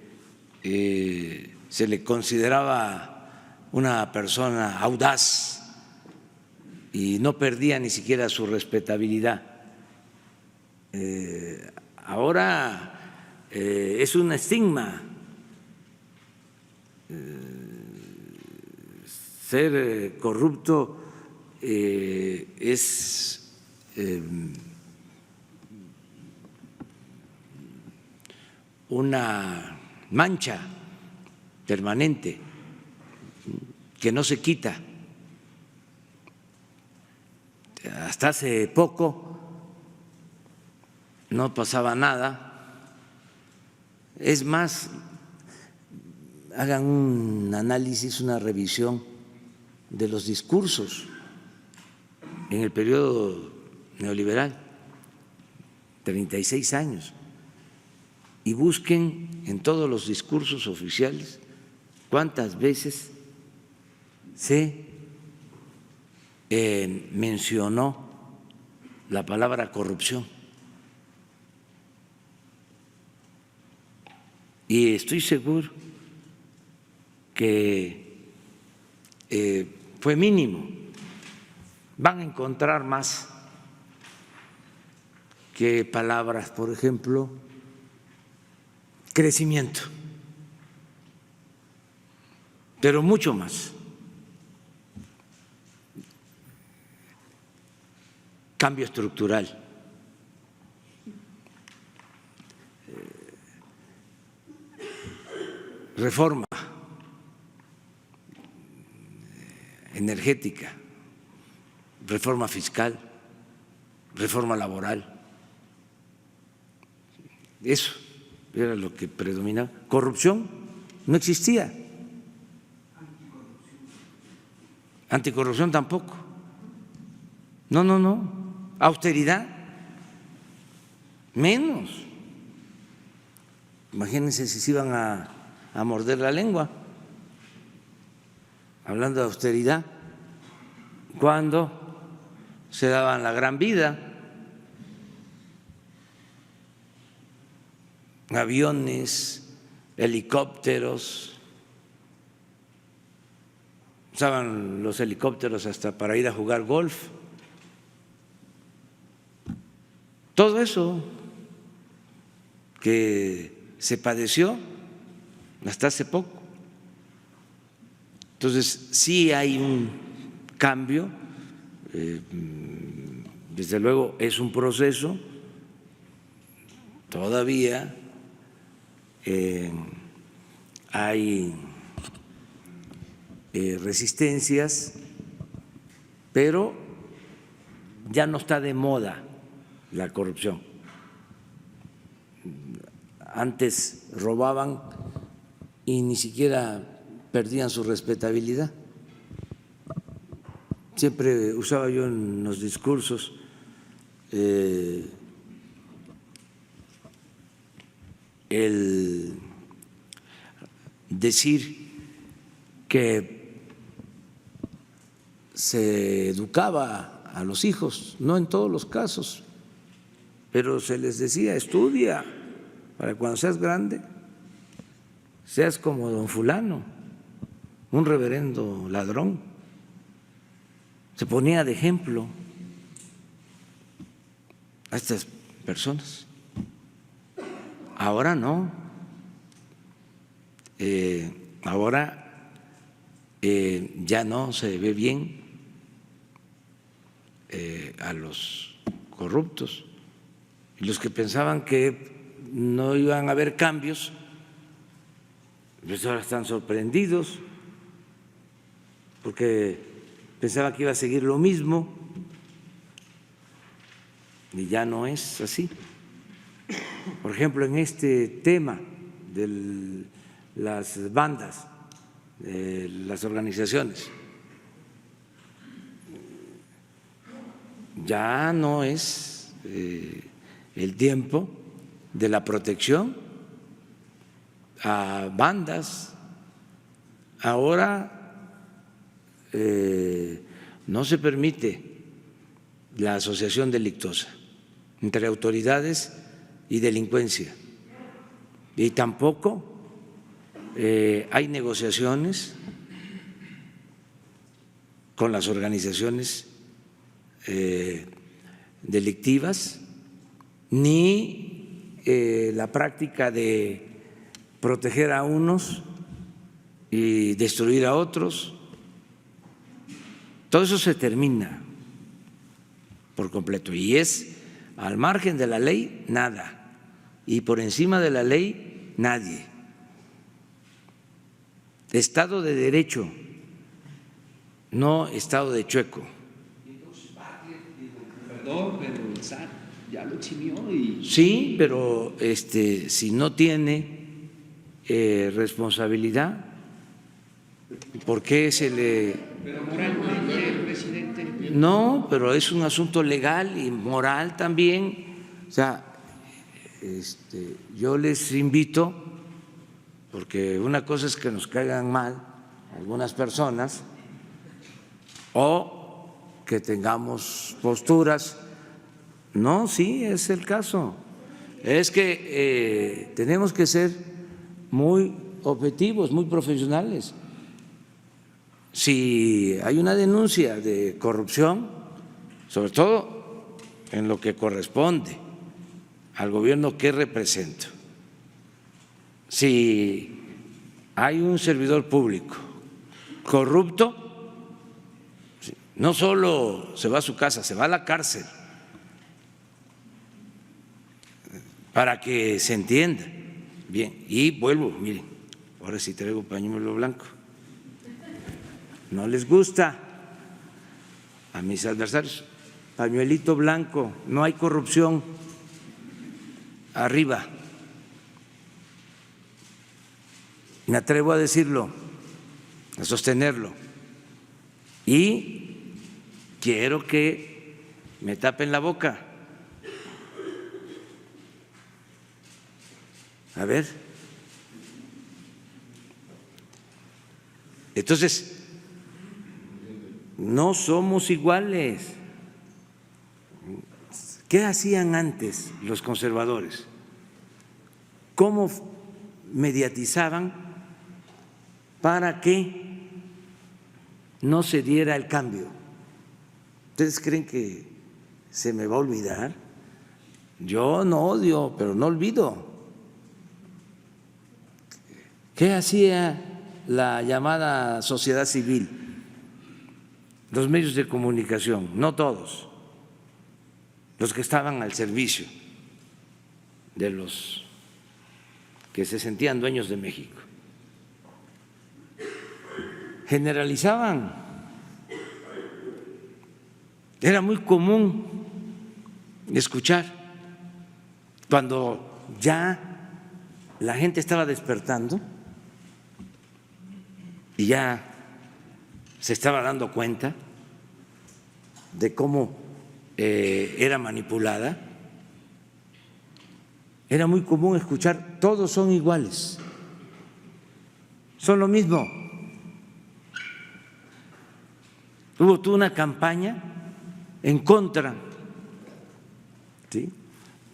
se le consideraba una persona audaz y no perdía ni siquiera su respetabilidad. Ahora es un estigma ser corrupto, es una mancha permanente que no se quita. Hasta hace poco no pasaba nada. Es más, hagan un análisis, una revisión de los discursos en el periodo neoliberal, 36 años, y busquen en todos los discursos oficiales cuántas veces se mencionó la palabra corrupción. Y estoy seguro que fue mínimo. Van a encontrar más que palabras, por ejemplo, crecimiento, pero mucho más. cambio estructural. Reforma energética, reforma fiscal, reforma laboral. Eso era lo que predominaba. Corrupción no existía. Anticorrupción tampoco. No. Austeridad, menos. Imagínense si se iban a morder la lengua hablando de austeridad, cuando se daban la gran vida, aviones, helicópteros, usaban los helicópteros hasta para ir a jugar golf. Todo eso que se padeció hasta hace poco. Entonces, sí hay un cambio, desde luego es un proceso, todavía hay resistencias, pero ya no está de moda la corrupción. Antes robaban y ni siquiera perdían su respetabilidad. Siempre usaba yo en los discursos el decir que se educaba a los hijos, no en todos los casos, pero se les decía: estudia para cuando seas grande seas como don fulano, un reverendo ladrón. Se ponía de ejemplo a estas personas. Ahora no. Ahora ya no se ve bien a los corruptos. Y los que pensaban que no iban a haber cambios, pues ahora están sorprendidos porque pensaban que iba a seguir lo mismo y ya no es así. Por ejemplo, en este tema de las bandas, de las organizaciones, ya no es el tiempo de la protección a bandas. Ahora no se permite la asociación delictuosa entre autoridades y delincuencia, y tampoco hay negociaciones con las organizaciones delictivas, ni la práctica de proteger a unos y destruir a otros. Todo eso se termina por completo y es al margen de la ley nada y por encima de la ley nadie. Estado de derecho, no estado de chueco. Perdón, pero el SAT ya lo eximió y… Sí, pero si no tiene responsabilidad, ¿por qué se le… Pero moralmente, presidente… No, pero es un asunto legal y moral también. O sea, yo les invito, porque una cosa es que nos caigan mal algunas personas o que tengamos posturas. No, sí, es el caso. Es que tenemos que ser muy objetivos, muy profesionales. Si hay una denuncia de corrupción, sobre todo en lo que corresponde al gobierno que represento, si hay un servidor público corrupto, no solo se va a su casa, se va a la cárcel. para que se entienda bien. Y vuelvo, miren, ahora sí traigo pañuelo blanco. No les gusta a mis adversarios, pañuelito blanco, no hay corrupción arriba. Me atrevo a decirlo, a sostenerlo. Y quiero que me tapen la boca. A ver. Entonces, no somos iguales. ¿Qué hacían antes los conservadores? ¿Cómo mediatizaban para que no se diera el cambio? ¿Ustedes creen que se me va a olvidar? Yo no odio, pero no olvido. ¿Qué hacía la llamada sociedad civil? Los medios de comunicación, no todos, los que estaban al servicio de los que se sentían dueños de México. Generalizaban. Era muy común escuchar cuando ya la gente estaba despertando y ya se estaba dando cuenta de cómo era manipulada. Era muy común escuchar: todos son iguales, son lo mismo. Hubo toda una campaña en contra, ¿sí?,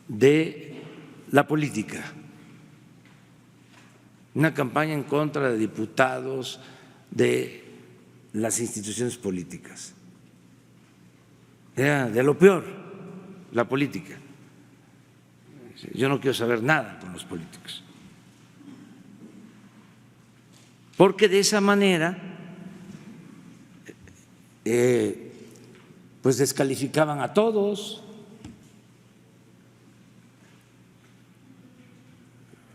de la política, una campaña en contra de diputados, de las instituciones políticas. Era de lo peor la política. Yo no quiero saber nada con los políticos, porque de esa manera pues descalificaban a todos,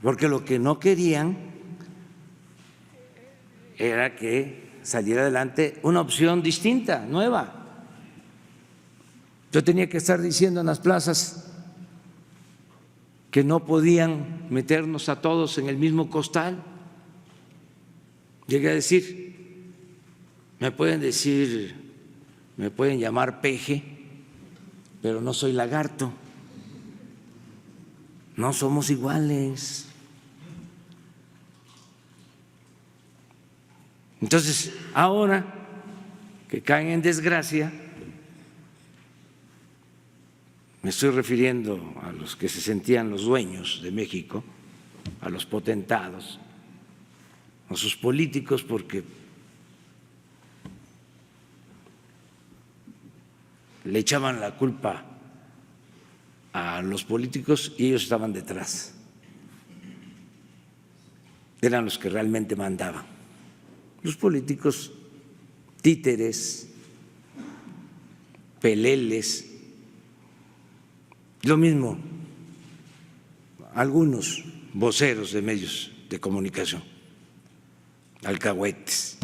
porque lo que no querían era que saliera adelante una opción distinta, nueva. Yo tenía que estar diciendo en las plazas que no podían meternos a todos en el mismo costal. Llegué a decir: me pueden llamar peje, pero no soy lagarto. No somos iguales. Entonces, ahora que caen en desgracia, me estoy refiriendo a los que se sentían los dueños de México, a los potentados, a sus políticos, porque le echaban la culpa a los políticos y ellos estaban detrás. Eran los que realmente mandaban. Los políticos títeres, peleles, lo mismo algunos voceros de medios de comunicación, alcahuetes.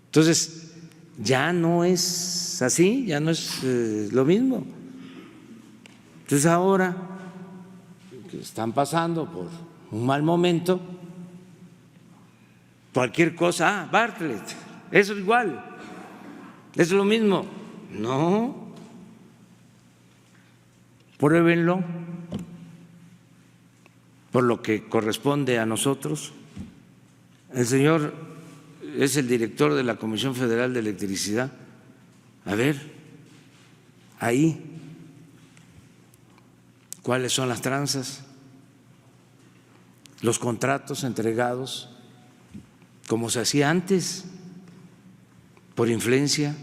Entonces, ya no es así, ya no es lo mismo. Entonces, ahora que están pasando por un mal momento, cualquier cosa: Bartlett, eso es igual, es lo mismo. No, pruébenlo por lo que corresponde a nosotros. El señor es el director de la Comisión Federal de Electricidad. A ver, ahí, ¿cuáles son las tranzas? Los contratos entregados como se hacía antes, por influencia.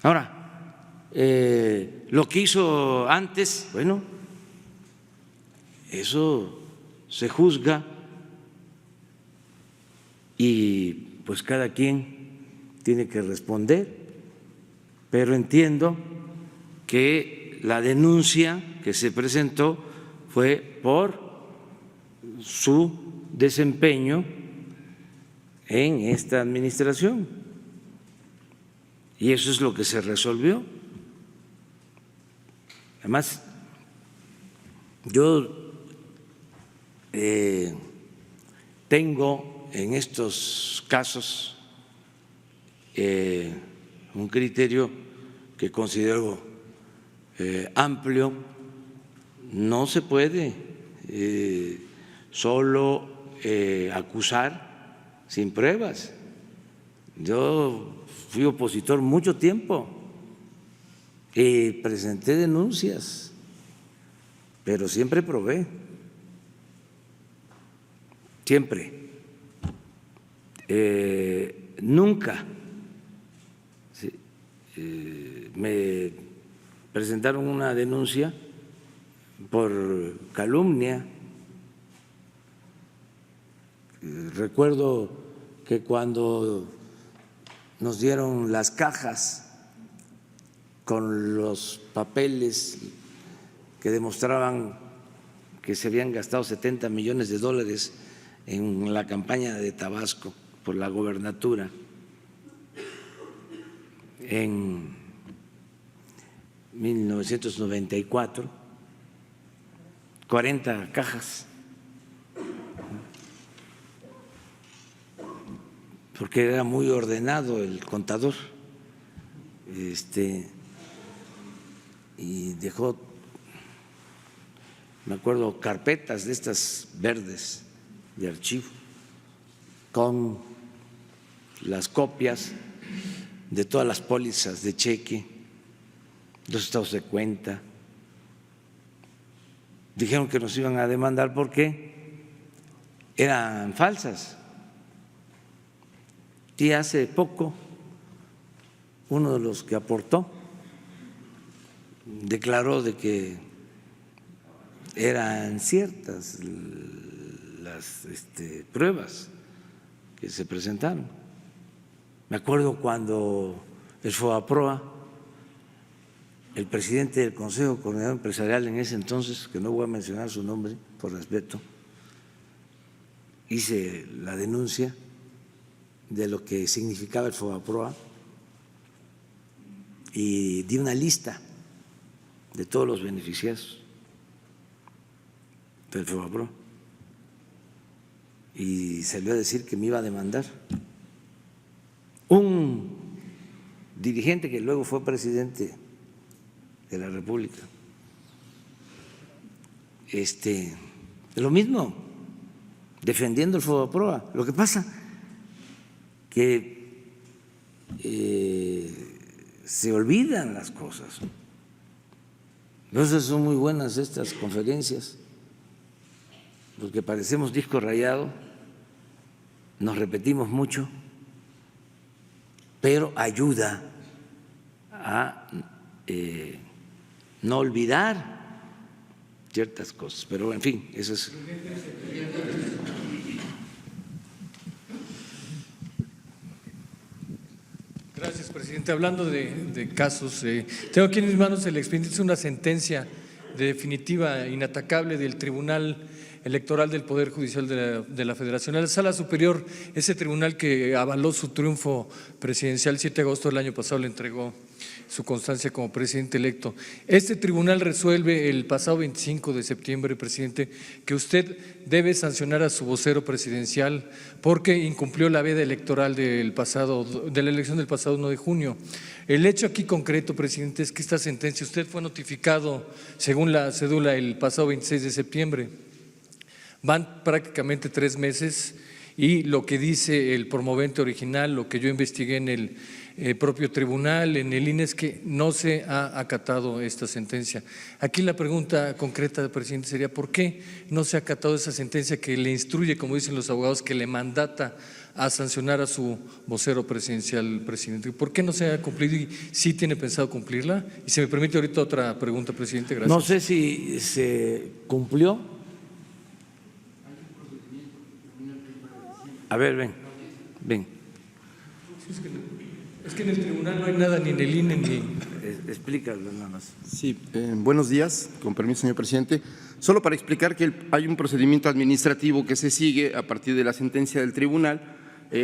Ahora, lo que hizo antes, bueno, eso se juzga y pues cada quien tiene que responder pero entiendo que la denuncia que se presentó fue por su desempeño en esta administración y eso es lo que se resolvió. Además, yo tengo en estos casos un criterio que considero amplio. No se puede solo acusar sin pruebas. Yo fui opositor mucho tiempo y presenté denuncias, pero siempre probé, siempre. Nunca me presentaron una denuncia por calumnia. Recuerdo que cuando nos dieron las cajas con los papeles que demostraban que se habían gastado 70 millones de dólares en la campaña de Tabasco por la gobernatura en 1994, 40 cajas, porque era muy ordenado el contador, y dejó, me acuerdo, carpetas de estas verdes de archivo con las copias de todas las pólizas de cheque, los estados de cuenta. Dijeron que nos iban a demandar porque eran falsas. Y hace poco uno de los que aportó declaró de que eran ciertas las pruebas que se presentaron. Me acuerdo cuando el FOBAPROA, el presidente del Consejo Coordinador Empresarial en ese entonces, que no voy a mencionar su nombre por respeto, hice la denuncia de lo que significaba el FOBAPROA y di una lista de todos los beneficiados del FOBAPROA y salió a decir que me iba a demandar un dirigente que luego fue presidente de la República. Lo mismo, defendiendo el FOBAPROA. Lo que pasa que se olvidan las cosas. Entonces son muy buenas estas conferencias, porque parecemos disco rayado, nos repetimos mucho, pero ayuda a no olvidar ciertas cosas. Pero en fin, eso es. Gracias, presidente. Hablando de casos, tengo aquí en mis manos el expediente, es una sentencia definitiva, inatacable del Tribunal Electoral del Poder Judicial de la Federación. La Sala Superior, ese tribunal que avaló su triunfo presidencial el 7 de agosto del año pasado, le entregó su constancia como presidente electo. Este tribunal resuelve el pasado 25 de septiembre, presidente, que usted debe sancionar a su vocero presidencial porque incumplió la veda electoral de la elección del pasado 1 de junio. El hecho aquí concreto, presidente, es que esta sentencia usted fue notificado según la cédula el pasado 26 de septiembre. Van prácticamente 3 meses y lo que dice el promovente original, lo que yo investigué en el propio tribunal, en el INE, es que no se ha acatado esta sentencia. Aquí la pregunta concreta, presidente, sería ¿por qué no se ha acatado esa sentencia que le instruye, como dicen los abogados, que le mandata a sancionar a su vocero presidencial, presidente? ¿Por qué no se ha cumplido y sí tiene pensado cumplirla? Y si me permite ahorita otra pregunta, presidente, gracias. No sé si se cumplió. A ver, ven. Es que en el tribunal no hay nada, ni en el INE, ni… Explícalo nada más. Sí, buenos días, con permiso, señor presidente. Solo para explicar que hay un procedimiento administrativo que se sigue a partir de la sentencia del tribunal.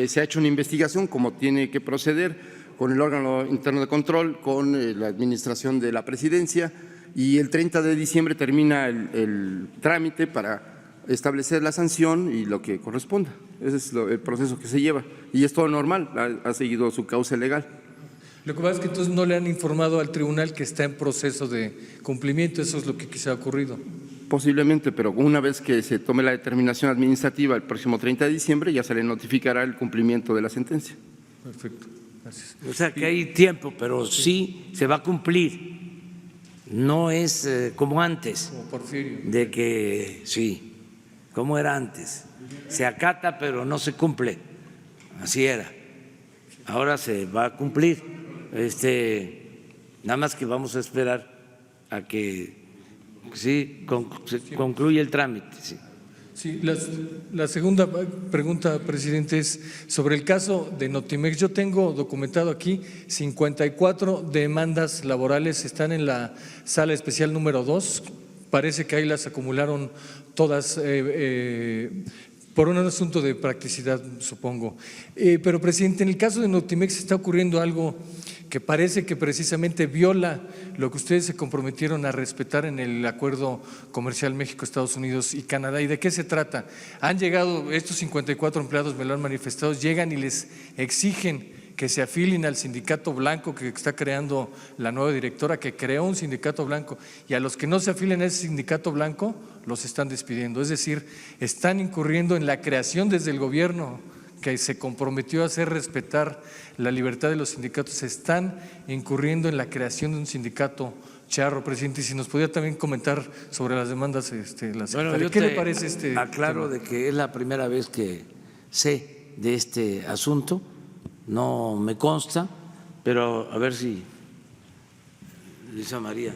Se ha hecho una investigación como tiene que proceder con el órgano interno de control, con la administración de la presidencia, y el 30 de diciembre termina el trámite para establecer la sanción y lo que corresponda. Ese es el proceso que se lleva y es todo normal, ha seguido su cauce legal. Lo que pasa es que entonces no le han informado al tribunal que está en proceso de cumplimiento, eso es lo que quizá ha ocurrido. Posiblemente, pero una vez que se tome la determinación administrativa el próximo 30 de diciembre ya se le notificará el cumplimiento de la sentencia. Perfecto, gracias. O sea que hay tiempo, pero sí se va a cumplir. No es como antes, Como Porfirio. de que sí, como era antes. Se acata, pero no se cumple. Así era. Ahora se va a cumplir. Nada más que vamos a esperar a que sí se concluya el trámite. Sí. Sí, la segunda pregunta, presidente, es sobre el caso de Notimex. Yo tengo documentado aquí 54 demandas laborales, están en la sala especial número 2, parece que ahí las acumularon todas por un asunto de practicidad, supongo. Pero, presidente, en el caso de Notimex está ocurriendo algo que parece que precisamente viola lo que ustedes se comprometieron a respetar en el acuerdo comercial México, Estados Unidos y Canadá. ¿Y de qué se trata? Han llegado estos 54 empleados, me lo han manifestado, llegan y les exigen que se afilien al sindicato blanco que está creando la nueva directora, que creó un sindicato blanco, y a los que no se afilen a ese sindicato blanco los están despidiendo. Es decir, están incurriendo en la creación desde el gobierno que se comprometió a hacer respetar la libertad de los sindicatos, están incurriendo en la creación de un sindicato charro, presidente. Y si nos podía también comentar sobre las demandas, la secretaria. ¿Qué le parece aclaro tema? De que es la primera vez que sé de este asunto, no me consta, pero a ver si Luisa María.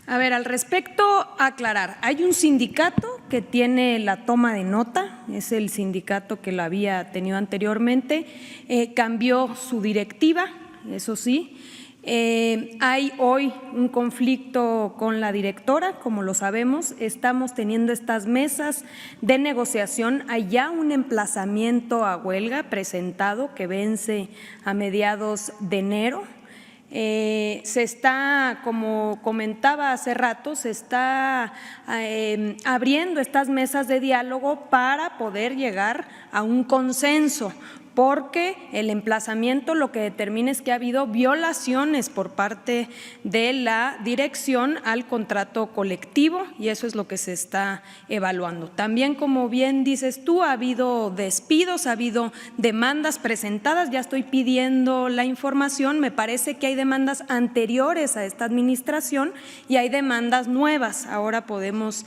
A ver, al respecto, aclarar, hay un sindicato que tiene la toma de nota, es el sindicato que la había tenido anteriormente, cambió su directiva, eso sí. Hay hoy un conflicto con la directora, como lo sabemos, estamos teniendo estas mesas de negociación, hay ya un emplazamiento a huelga presentado que vence a mediados de enero. Se está, como comentaba hace rato, se está abriendo estas mesas de diálogo para poder llegar a un consenso, porque el emplazamiento lo que determina es que ha habido violaciones por parte de la dirección al contrato colectivo y eso es lo que se está evaluando. También, como bien dices tú, ha habido despidos, ha habido demandas presentadas, ya estoy pidiendo la información, me parece que hay demandas anteriores a esta administración y hay demandas nuevas. Ahora podemos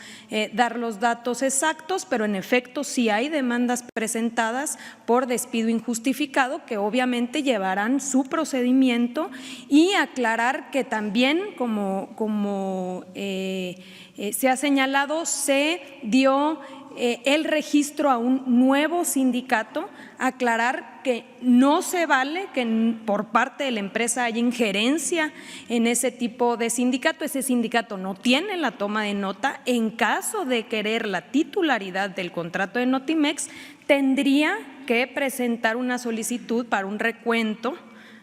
dar los datos exactos, pero en efecto sí hay demandas presentadas por despido injustificado que obviamente llevarán su procedimiento y aclarar que también, como se ha señalado, se dio el registro a un nuevo sindicato, aclarar que no se vale que por parte de la empresa haya injerencia en ese tipo de sindicato. Ese sindicato no tiene la toma de nota. En caso de querer la titularidad del contrato de Notimex, tendría que presentar una solicitud para un recuento,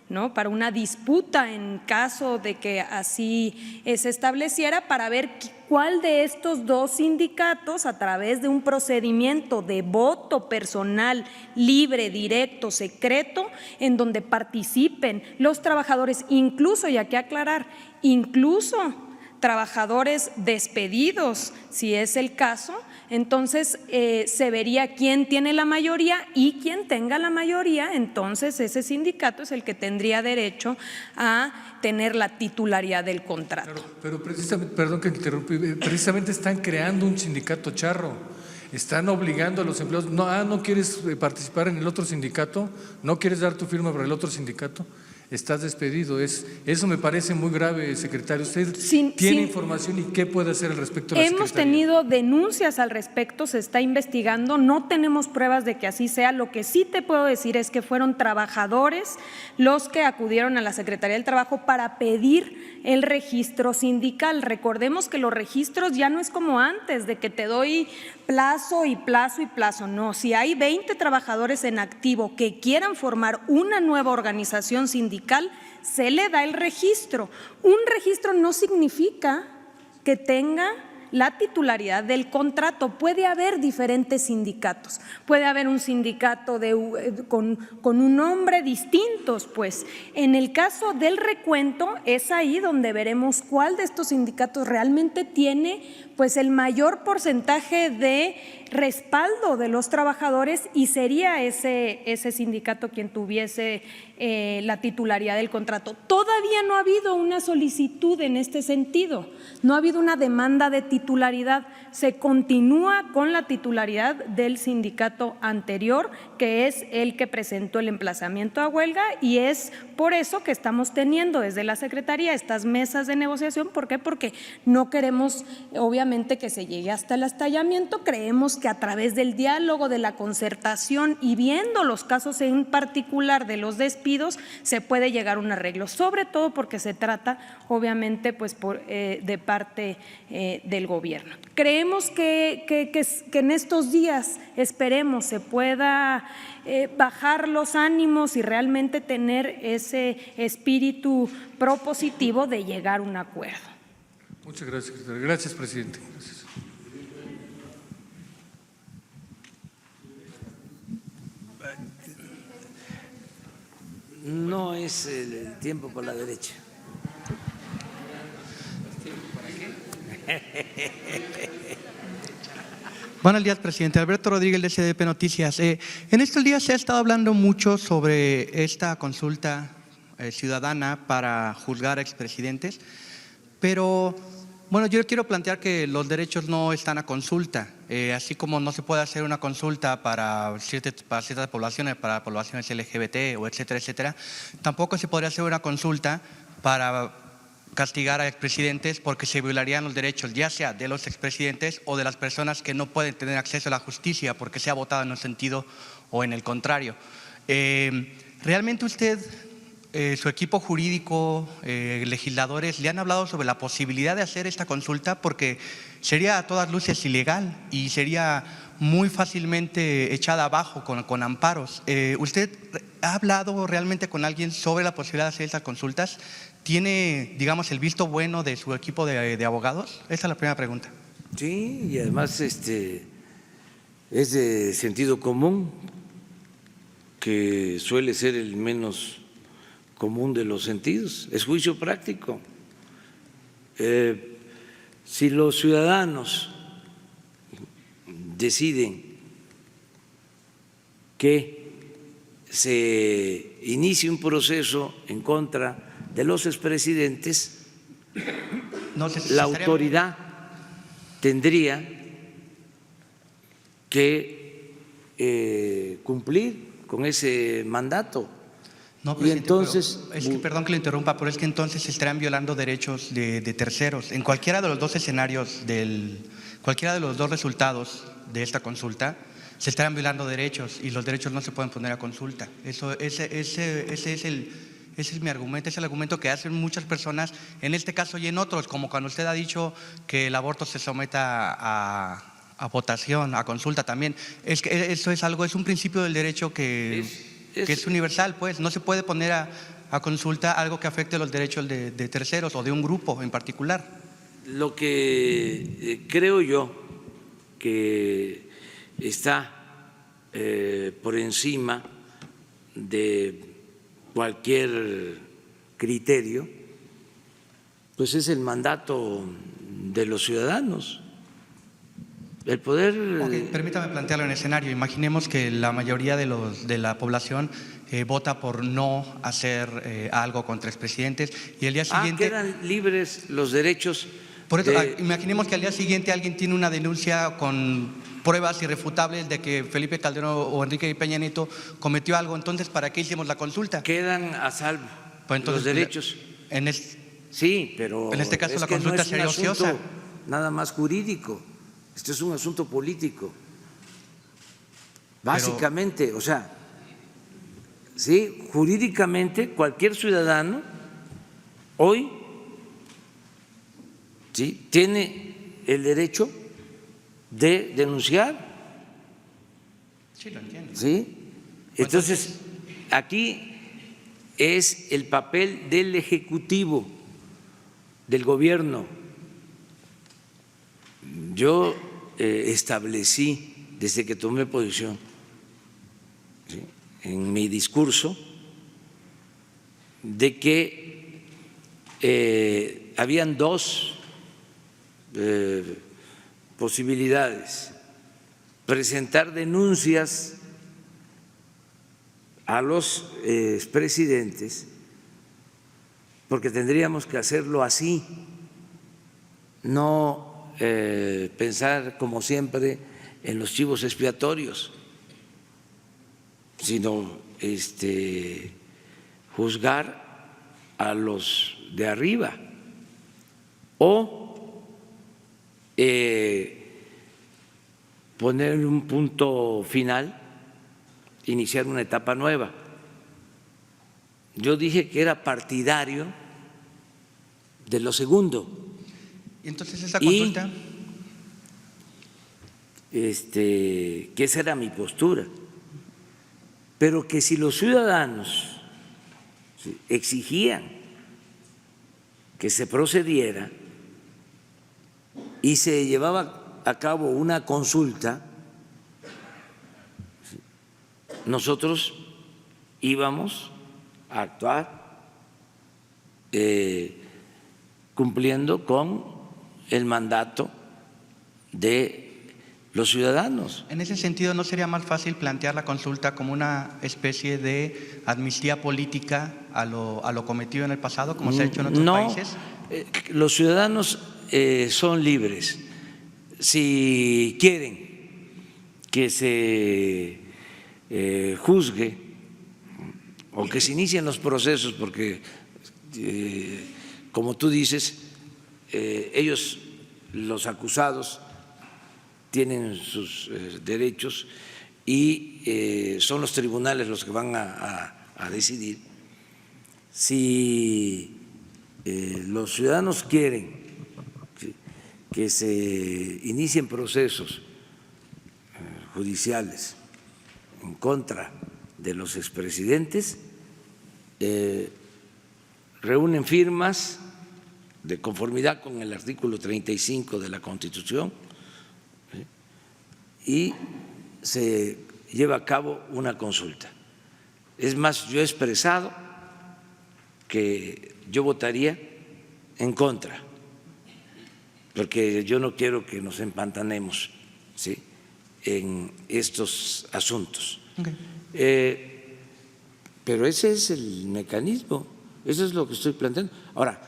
¿no?, para una disputa en caso de que así se estableciera, para ver cuál de estos dos sindicatos, a través de un procedimiento de voto personal, libre, directo, secreto, en donde participen los trabajadores, incluso, y hay que aclarar, incluso trabajadores despedidos, si es el caso, entonces se vería quién tiene la mayoría y quien tenga la mayoría, entonces ese sindicato es el que tendría derecho a tener la titularidad del contrato. Claro, pero precisamente, perdón que interrumpí, precisamente están creando un sindicato charro, están obligando a los empleados, ¿no quieres participar en el otro sindicato? ¿No quieres dar tu firma para el otro sindicato? estás despedido. Eso me parece muy grave, secretario. ¿Usted tiene información y qué puede hacer al respecto la Hemos Secretaría? tenido denuncias al respecto, se está investigando, no tenemos pruebas de que así sea. Lo que sí te puedo decir es que fueron trabajadores los que acudieron a la Secretaría del Trabajo para pedir el registro sindical. Recordemos que los registros ya no es como antes, de que te doy plazo y plazo y plazo. No, si hay 20 trabajadores en activo que quieran formar una nueva organización sindical, se le da el registro. Un registro no significa que tenga la titularidad del contrato. Puede haber diferentes sindicatos, puede haber un sindicato con un nombre distintos, pues. En el caso del recuento es ahí donde veremos cuál de estos sindicatos realmente tiene pues el mayor porcentaje de respaldo de los trabajadores y sería ese sindicato quien tuviese la titularidad del contrato. Todavía no ha habido una solicitud en este sentido, no ha habido una demanda de titularidad, se continúa con la titularidad del sindicato anterior, que es el que presentó el emplazamiento a huelga, y es por eso que estamos teniendo desde la Secretaría estas mesas de negociación. ¿Por qué? Porque no queremos, obviamente, que se llegue hasta el estallamiento. Creemos que a través del diálogo, de la concertación y viendo los casos en particular de los despidos, se puede llegar a un arreglo, sobre todo porque se trata, obviamente, pues de parte del gobierno. Creemos que en estos días, esperemos, se pueda bajar los ánimos y realmente tener ese espíritu propositivo de llegar a un acuerdo. Muchas gracias, secretario. Gracias, presidente. Gracias. No es el tiempo por la derecha. Buenos días, presidente. Alberto Rodríguez, de SDP Noticias. En estos días se ha estado hablando mucho sobre esta consulta ciudadana para juzgar a expresidentes, pero bueno, yo quiero plantear que los derechos no están a consulta, así como no se puede hacer una consulta para ciertas poblaciones, para poblaciones LGBT o etcétera, etcétera, tampoco se podría hacer una consulta para castigar a expresidentes porque se violarían los derechos, ya sea de los expresidentes o de las personas que no pueden tener acceso a la justicia porque se ha votado en un sentido o en el contrario. ¿Realmente usted, su equipo jurídico, legisladores, le han hablado sobre la posibilidad de hacer esta consulta? Porque sería a todas luces ilegal y sería muy fácilmente echada abajo con amparos. ¿Usted ha hablado realmente con alguien sobre la posibilidad de hacer estas consultas? ¿Tiene, digamos, el visto bueno de su equipo de abogados? Esa es la primera pregunta. Sí, y además es de sentido común, que suele ser el menos común de los sentidos, es juicio práctico. Si los ciudadanos deciden que se inicie un proceso en contra de los expresidentes, la autoridad tendría que cumplir con ese mandato. No, y entonces, es que, perdón que le interrumpa, pero es que entonces se estarán violando derechos de terceros. En cualquiera de los dos escenarios, cualquiera de los dos resultados de esta consulta, se estarán violando derechos y los derechos no se pueden poner a consulta. Ese es mi argumento, es el argumento que hacen muchas personas en este caso y en otros, como cuando usted ha dicho que el aborto se someta a votación, a consulta también. Es que eso es algo, es un principio del derecho que es universal, pues no se puede poner a consulta algo que afecte los derechos de terceros o de un grupo en particular. Lo que creo yo que está por encima de cualquier criterio, pues es el mandato de los ciudadanos. El poder… Permítame plantearlo en escenario. Imaginemos que la mayoría de la población vota por no hacer algo contra expresidentes y el día siguiente… quedan libres los derechos. Por eso, imaginemos que al día siguiente alguien tiene una denuncia con pruebas irrefutables de que Felipe Calderón o Enrique Peña Nieto cometió algo. Entonces, ¿para qué hicimos la consulta? Quedan a salvo. Pues entonces, los derechos. Sí, pero en este caso la que consulta no es sería un asunto ociosa. nada más jurídico. Esto es un asunto político. Básicamente, o sea, sí, jurídicamente cualquier ciudadano hoy sí tiene el derecho de denunciar. Sí, lo entiendo. ¿Sí? Entonces, aquí es el papel del Ejecutivo, del Gobierno. Yo establecí, desde que tomé posición, ¿sí?, en mi discurso, de que habían dos posibilidades: presentar denuncias a los expresidentes, porque tendríamos que hacerlo así, no pensar como siempre en los chivos expiatorios, sino juzgar a los de arriba, o poner un punto final, iniciar una etapa nueva. Yo dije que era partidario de lo segundo. ¿Y entonces esa consulta? Que esa era mi postura, pero que si los ciudadanos exigían que se procediera y se llevaba a cabo una consulta, nosotros íbamos a actuar cumpliendo con el mandato de los ciudadanos. En ese sentido, ¿no sería más fácil plantear la consulta como una especie de amnistía política a lo cometido en el pasado, como se ha hecho en otros países? Los ciudadanos son libres. Si quieren que se juzgue o que se inicien los procesos, porque como tú dices, ellos, los acusados, tienen sus derechos y son los tribunales los que van a decidir. Si los ciudadanos quieren que se inicien procesos judiciales en contra de los expresidentes, reúnen firmas de conformidad con el artículo 35 de la Constitución y se lleva a cabo una consulta. Es más, yo he expresado que yo votaría en contra, porque yo no quiero que nos empantanemos, ¿sí?, en estos asuntos. Okay. Pero ese es el mecanismo, eso es lo que estoy planteando. Ahora,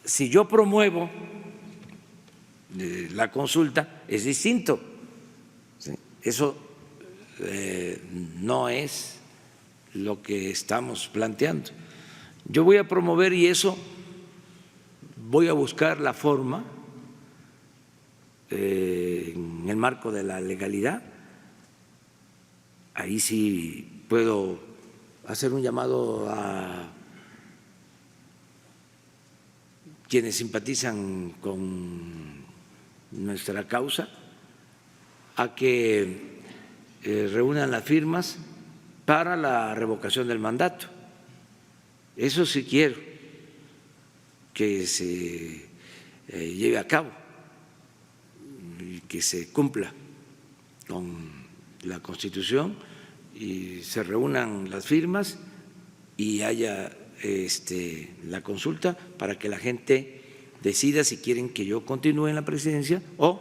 si yo promuevo la consulta, es distinto. ¿Sí? Eso no es lo que estamos planteando. Yo voy a promover, y eso voy a buscar la forma en el marco de la legalidad. Ahí sí puedo hacer un llamado a quienes simpatizan con nuestra causa a que reúnan las firmas para la revocación del mandato. Eso sí quiero que se lleve a cabo y que se cumpla con la Constitución y se reúnan las firmas y haya la consulta para que la gente decida si quieren que yo continúe en la presidencia o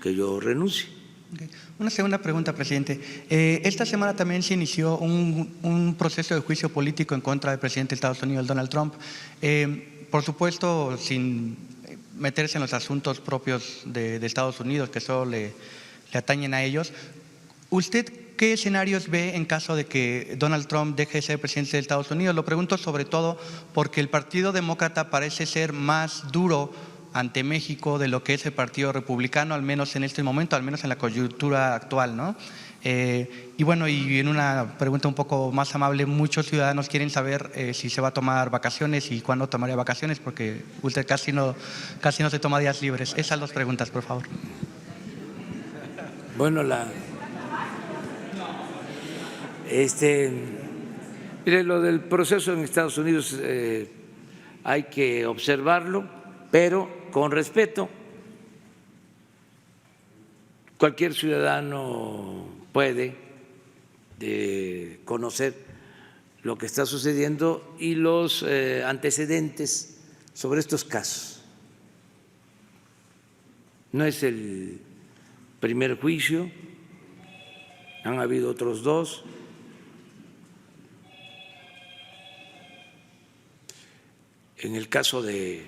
que yo renuncie. Okay. Una segunda pregunta, presidente. Esta semana también se inició un proceso de juicio político en contra del presidente de Estados Unidos, Donald Trump. Por supuesto, sin meterse en los asuntos propios de Estados Unidos, que solo le atañen a ellos. ¿Usted ¿qué escenarios ve en caso de que Donald Trump deje de ser presidente de Estados Unidos? Lo pregunto sobre todo porque el Partido Demócrata parece ser más duro ante México de lo que es el Partido Republicano, al menos en este momento, al menos en la coyuntura actual, ¿no? Y bueno, y en una pregunta un poco más amable, muchos ciudadanos quieren saber si se va a tomar vacaciones y cuándo tomaría vacaciones, porque usted casi no se toma días libres. Esas dos preguntas, por favor. Bueno, mire, lo del proceso en Estados Unidos hay que observarlo, pero con respeto. Cualquier ciudadano puede conocer lo que está sucediendo y los antecedentes sobre estos casos. No es el primer juicio, han habido otros dos. En el caso del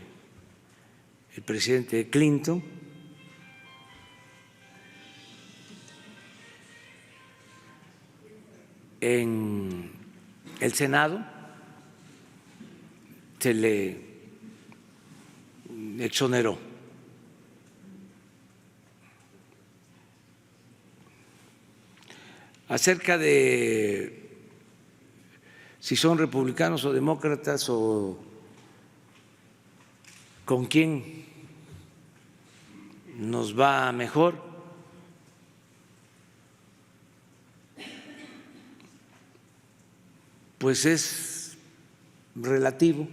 presidente Clinton, en el Senado se le exoneró. Acerca de si son republicanos o demócratas o con quién nos va mejor, pues es relativo.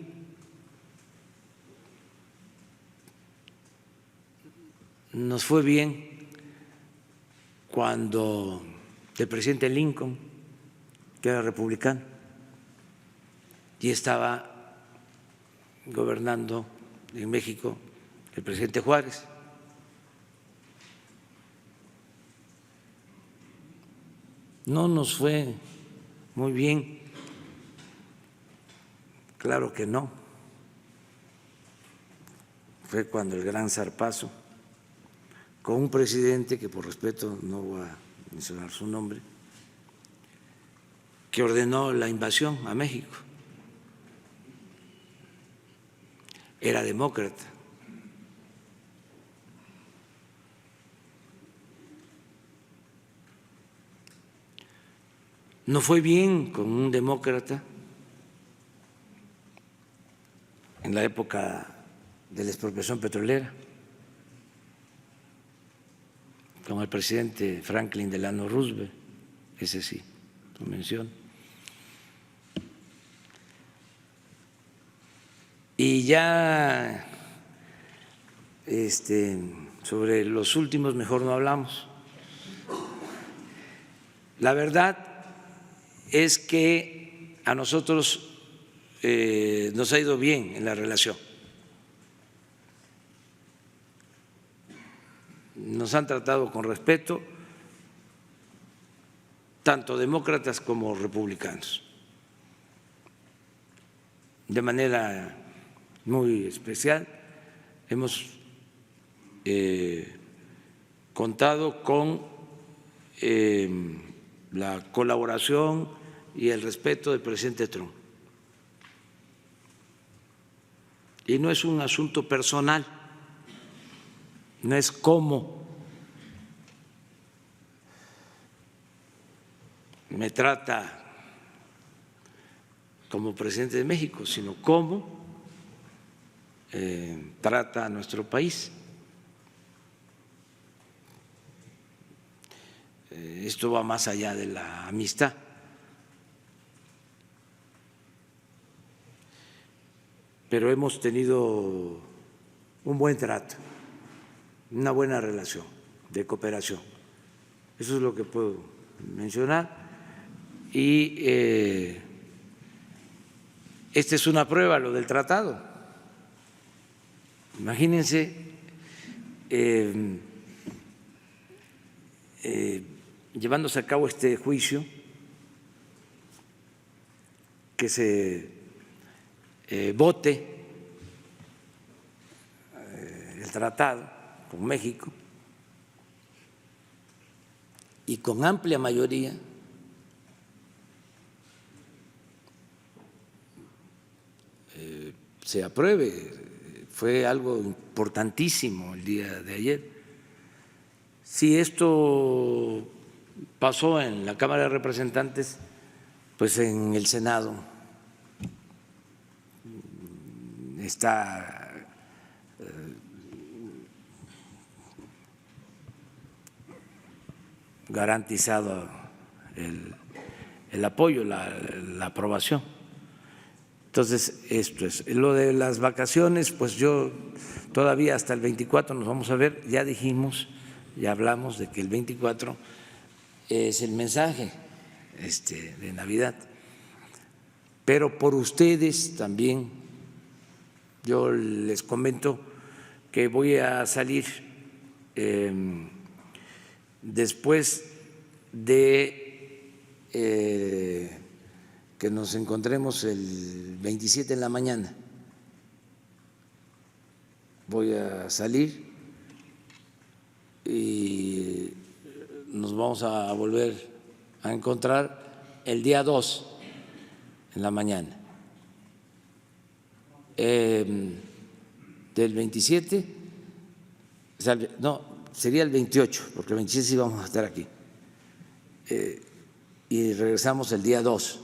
Nos fue bien cuando el presidente Lincoln, que era republicano, y estaba gobernando en México el presidente Juárez. No nos fue muy bien, claro que no. Fue cuando el gran zarpazo, con un presidente que por respeto no voy a mencionar su nombre, que ordenó la invasión a México. Era demócrata. No fue bien con un demócrata en la época de la expropiación petrolera, con el presidente Franklin Delano Roosevelt, ese sí, lo menciono. Y ya sobre los últimos mejor no hablamos. La verdad es que a nosotros nos ha ido bien en la relación. Nos han tratado con respeto, tanto demócratas como republicanos, de manera muy especial. Hemos contado con la colaboración y el respeto del presidente Trump. Y no es un asunto personal, no es cómo me trata como presidente de México, sino cómo trata a nuestro país. Esto va más allá de la amistad. Pero hemos tenido un buen trato, una buena relación de cooperación. Eso es lo que puedo mencionar. Y esta es una prueba, lo del tratado. Imagínense llevándose a cabo este juicio, que se vote el tratado con México y con amplia mayoría se apruebe. Fue algo importantísimo el día de ayer. Si esto pasó en la Cámara de Representantes, pues en el Senado está garantizado el apoyo, la aprobación. Entonces, esto es. Lo de las vacaciones, pues yo todavía hasta el 24 nos vamos a ver, ya dijimos, ya hablamos de que el 24 es el mensaje de Navidad, pero por ustedes también yo les comento que voy a salir después de que nos encontremos el 27 en la mañana. Voy a salir y nos vamos a volver a encontrar el día 2 en la mañana. Del 27, no, sería el 28, porque el 27 sí vamos a estar aquí. Y regresamos el día 2.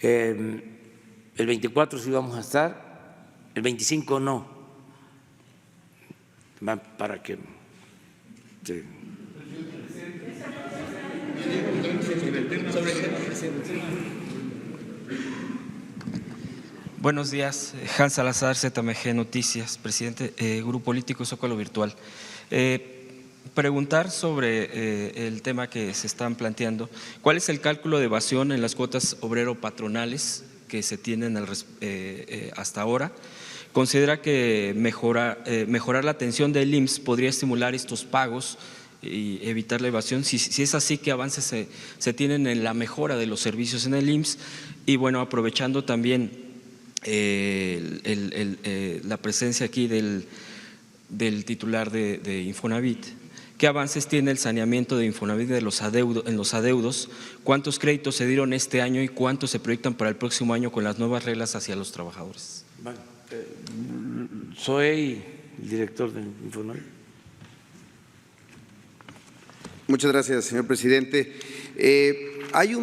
El 24 sí vamos a estar, el 25 no, para que… Sí. Buenos días, Hans Salazar, ZMG Noticias, presidente, Grupo Político Zócalo Virtual. Preguntar sobre el tema que se están planteando. ¿Cuál es el cálculo de evasión en las cuotas obrero-patronales que se tienen hasta ahora? ¿Considera que mejorar la atención del IMSS podría estimular estos pagos y evitar la evasión? Si es así, ¿qué avances se tienen en la mejora de los servicios en el IMSS? Y bueno, aprovechando también la presencia aquí del titular de Infonavit, ¿qué avances tiene el saneamiento de Infonavit en los adeudos? ¿Cuántos créditos se dieron este año y cuántos se proyectan para el próximo año con las nuevas reglas hacia los trabajadores? Bueno, soy el director de Infonavit. Muchas gracias, señor presidente. Hay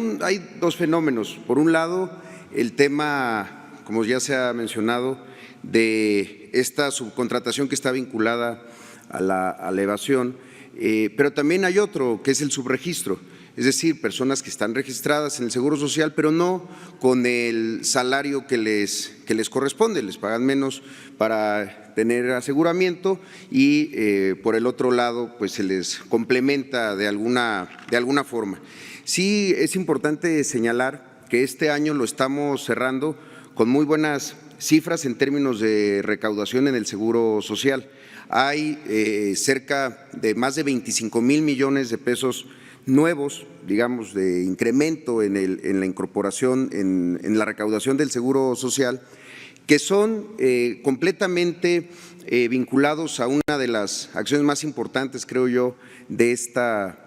dos fenómenos. Por un lado, el tema, como ya se ha mencionado, de esta subcontratación que está vinculada a la evasión, pero también hay otro, que es el subregistro, es decir, personas que están registradas en el Seguro Social, pero no con el salario que les corresponde, les pagan menos para tener aseguramiento y por el otro lado, pues se les complementa de alguna forma. Sí, es importante señalar que este año lo estamos cerrando con muy buenas cifras en términos de recaudación en el Seguro Social. Hay cerca de más de 25,000 millones de pesos nuevos, digamos, de incremento en la incorporación, en la recaudación del Seguro Social, que son completamente vinculados a una de las acciones más importantes, creo yo, de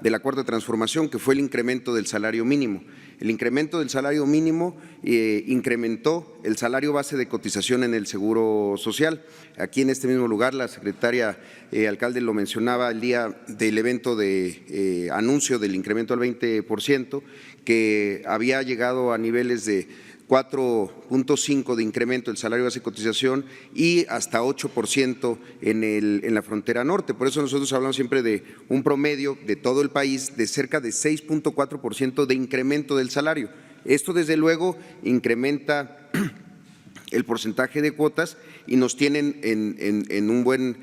la Cuarta Transformación, que fue el incremento del salario mínimo. El incremento del salario mínimo incrementó el salario base de cotización en el Seguro Social. Aquí en este mismo lugar la secretaria alcalde lo mencionaba el día del evento de anuncio del incremento al 20%, que había llegado a niveles de 4.5 de incremento del salario base de cotización y hasta 8% en la frontera norte. Por eso nosotros hablamos siempre de un promedio de todo el país de cerca de 6.4% de incremento del salario. Esto desde luego incrementa el porcentaje de cuotas y nos tienen en un buen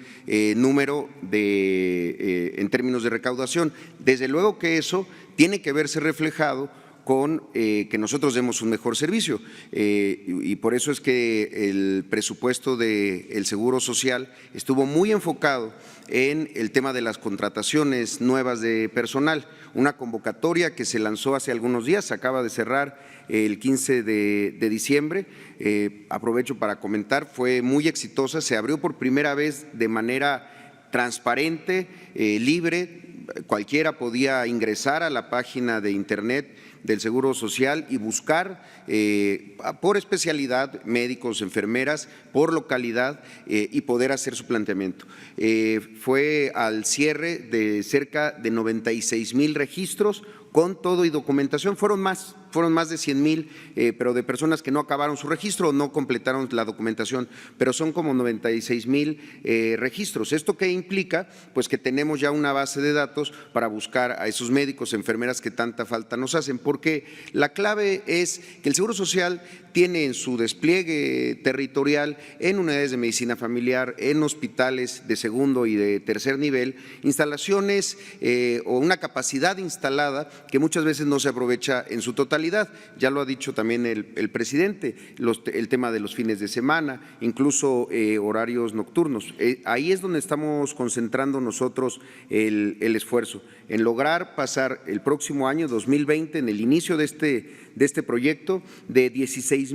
número en términos de recaudación. Desde luego que eso tiene que verse reflejado con que nosotros demos un mejor servicio y por eso es que el presupuesto del Seguro Social estuvo muy enfocado en el tema de las contrataciones nuevas de personal, una convocatoria que se lanzó hace algunos días, se acaba de cerrar el 15 de diciembre, aprovecho para comentar, fue muy exitosa, se abrió por primera vez de manera transparente, libre, cualquiera podía ingresar a la página de internet del Seguro Social y buscar por especialidad, médicos, enfermeras, por localidad y poder hacer su planteamiento. Fue al cierre de cerca de 96,000 registros con todo y documentación. Fueron más de 100,000, pero de personas que no acabaron su registro o no completaron la documentación, pero son como 96,000 registros. ¿Esto qué implica? Pues que tenemos ya una base de datos para buscar a esos médicos, enfermeras que tanta falta nos hacen, porque la clave es que el Seguro Social tiene en su despliegue territorial, en unidades de medicina familiar, en hospitales de segundo y de tercer nivel, instalaciones o una capacidad instalada que muchas veces no se aprovecha en su totalidad. Ya lo ha dicho también el presidente, el tema de los fines de semana, incluso horarios nocturnos. Ahí es donde estamos concentrando nosotros el esfuerzo, en lograr pasar el próximo año 2020, en el inicio de este proyecto, de 16,000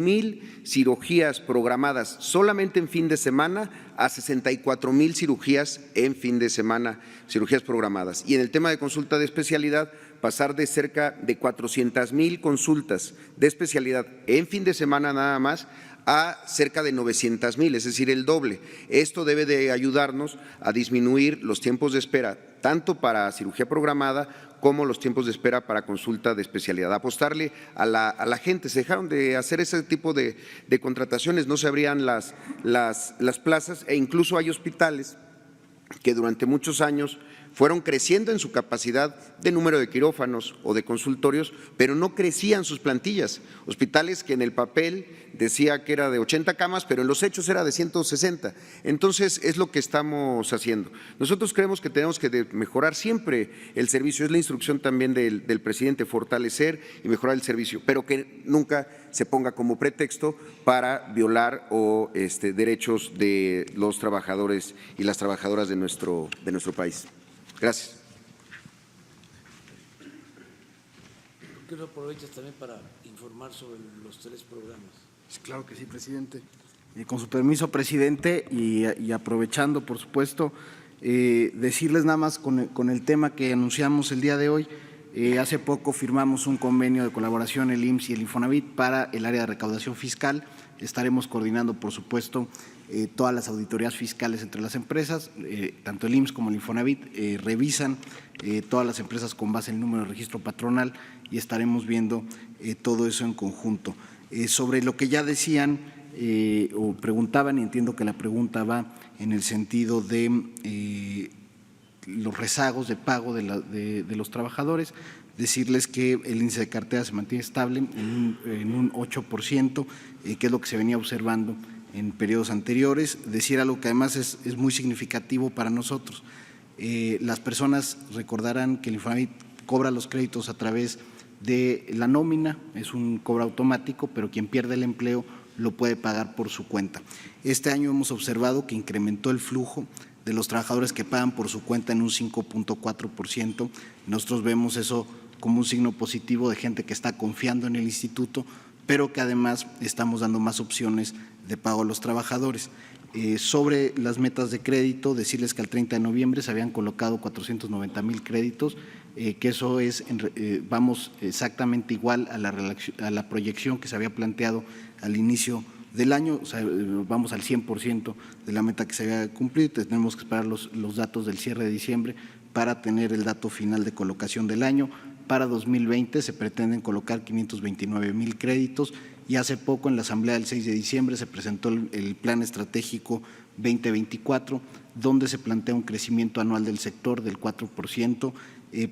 cirugías programadas solamente en fin de semana a 64,000 cirugías en fin de semana, cirugías programadas. Y en el tema de consulta de especialidad, pasar de cerca de 400,000 consultas de especialidad en fin de semana nada más a cerca de 900,000, es decir, el doble. Esto debe de ayudarnos a disminuir los tiempos de espera, tanto para cirugía programada como los tiempos de espera para consulta de especialidad. Apostarle a la gente. Se dejaron de hacer ese tipo de contrataciones, no se abrían las plazas e incluso hay hospitales que durante muchos años fueron creciendo en su capacidad de número de quirófanos o de consultorios, pero no crecían sus plantillas. Hospitales que en el papel decía que era de 80 camas, pero en los hechos era de 160. Entonces, es lo que estamos haciendo. Nosotros creemos que tenemos que mejorar siempre el servicio, es la instrucción también del presidente, fortalecer y mejorar el servicio, pero que nunca se ponga como pretexto para violar derechos de los trabajadores y las trabajadoras de nuestro país. Gracias. ¿Por qué no aprovechas también para informar sobre los 3 programas? Claro que sí, presidente. Con su permiso, presidente, y aprovechando, por supuesto, decirles nada más con el tema que anunciamos el día de hoy. Hace poco firmamos un convenio de colaboración el IMSS y el Infonavit para el área de recaudación fiscal. Estaremos coordinando, por supuesto, todas las auditorías fiscales entre las empresas, tanto el IMSS como el Infonavit revisan todas las empresas con base en el número de registro patronal y estaremos viendo todo eso en conjunto. Sobre lo que ya decían o preguntaban, y entiendo que la pregunta va en el sentido de los rezagos de pago de los trabajadores, decirles que el índice de cartera se mantiene estable en un 8%, que es lo que se venía observando en periodos anteriores. Decir algo que además es muy significativo para nosotros. Las personas recordarán que el Infonavit cobra los créditos a través de la nómina, es un cobro automático, pero quien pierde el empleo lo puede pagar por su cuenta. Este año hemos observado que incrementó el flujo de los trabajadores que pagan por su cuenta en un 5.4%. Nosotros vemos eso como un signo positivo de gente que está confiando en el instituto, pero que además estamos dando más opciones de pago a los trabajadores. Sobre las metas de crédito, decirles que al 30 de noviembre se habían colocado 490,000 créditos, que eso es, vamos exactamente igual a la proyección que se había planteado al inicio del año, o sea, vamos al 100% de la meta que se había cumplido. Tenemos que esperar los datos del cierre de diciembre para tener el dato final de colocación del año. Para 2020 se pretenden colocar 529,000 créditos y hace poco en la asamblea del 6 de diciembre se presentó el Plan Estratégico 2024, donde se plantea un crecimiento anual del sector del 4%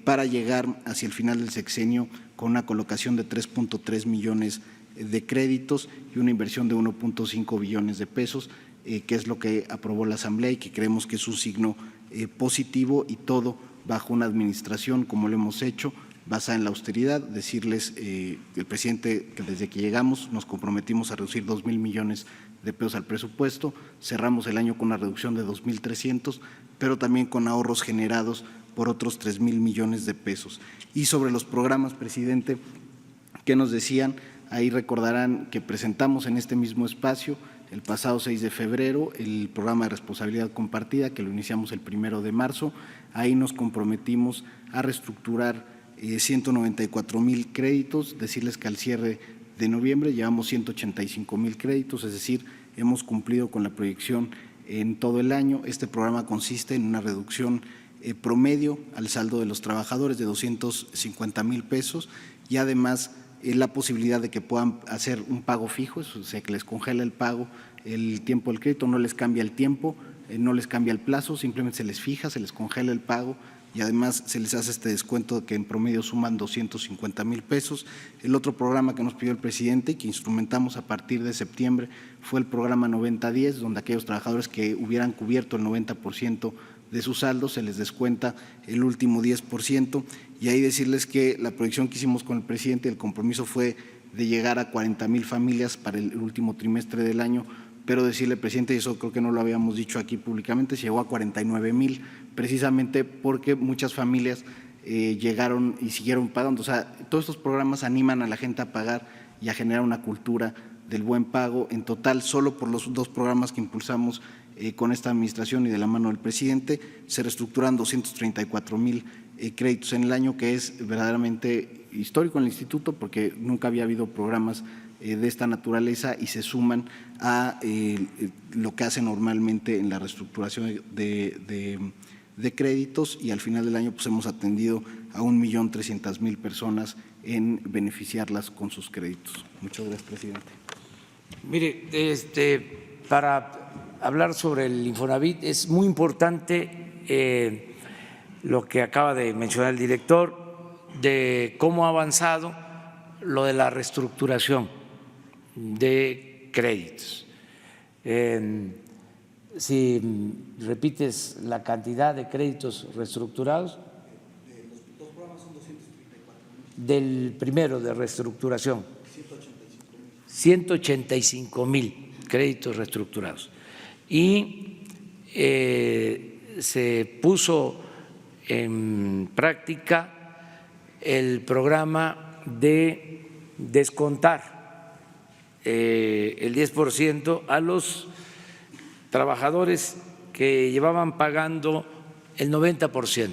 para llegar hacia el final del sexenio con una colocación de 3.3 millones de créditos y una inversión de 1.5 billones de pesos, que es lo que aprobó la asamblea y que creemos que es un signo positivo, y todo bajo una administración, como lo hemos hecho, basada en la austeridad. Decirles el presidente que desde que llegamos nos comprometimos a reducir 2,000 millones de pesos al presupuesto, cerramos el año con una reducción de 2,300, pero también con ahorros generados por otros 3,000 millones de pesos. Y sobre los programas, presidente, ¿qué nos decían? Ahí recordarán que presentamos en este mismo espacio el pasado 6 de febrero el programa de responsabilidad compartida, que lo iniciamos el 1 de marzo. Ahí nos comprometimos a reestructurar 194,000 créditos, decirles que al cierre de noviembre llevamos 185,000 créditos, es decir, hemos cumplido con la proyección en todo el año. Este programa consiste en una reducción promedio al saldo de los trabajadores de 250,000 pesos y además la posibilidad de que puedan hacer un pago fijo, o sea, que les congela el pago, el tiempo del crédito, no les cambia el tiempo, no les cambia el plazo, simplemente se les fija, se les congela el pago y además se les hace este descuento que en promedio suman 250,000 pesos. El otro programa que nos pidió el presidente y que instrumentamos a partir de septiembre fue el programa 90-10, donde aquellos trabajadores que hubieran cubierto el 90% de su saldo se les descuenta el último 10%. Y ahí decirles que la proyección que hicimos con el presidente, el compromiso fue de llegar a 40,000 familias para el último trimestre del año, pero decirle, presidente, y eso creo que no lo habíamos dicho aquí públicamente, se llegó a 49,000, precisamente porque muchas familias llegaron y siguieron pagando. O sea, todos estos programas animan a la gente a pagar y a generar una cultura del buen pago. En total, solo por los 2 programas que impulsamos con esta administración y de la mano del presidente, se reestructuran 234,000 créditos en el año, que es verdaderamente histórico en el instituto porque nunca había habido programas de esta naturaleza y se suman a lo que hace normalmente en la reestructuración de créditos, y al final del año pues hemos atendido a 1,300,000 personas en beneficiarlas con sus créditos. Muchas gracias, presidente. Mire, para hablar sobre el Infonavit es muy importante lo que acaba de mencionar el director, de cómo ha avanzado lo de la reestructuración de créditos. Si repites la cantidad de créditos reestructurados. Los 2 programas son 234,000. Del primero de reestructuración. 185,000 créditos reestructurados. Y se puso en práctica el programa de descontar el 10% a los trabajadores que llevaban pagando el 90%.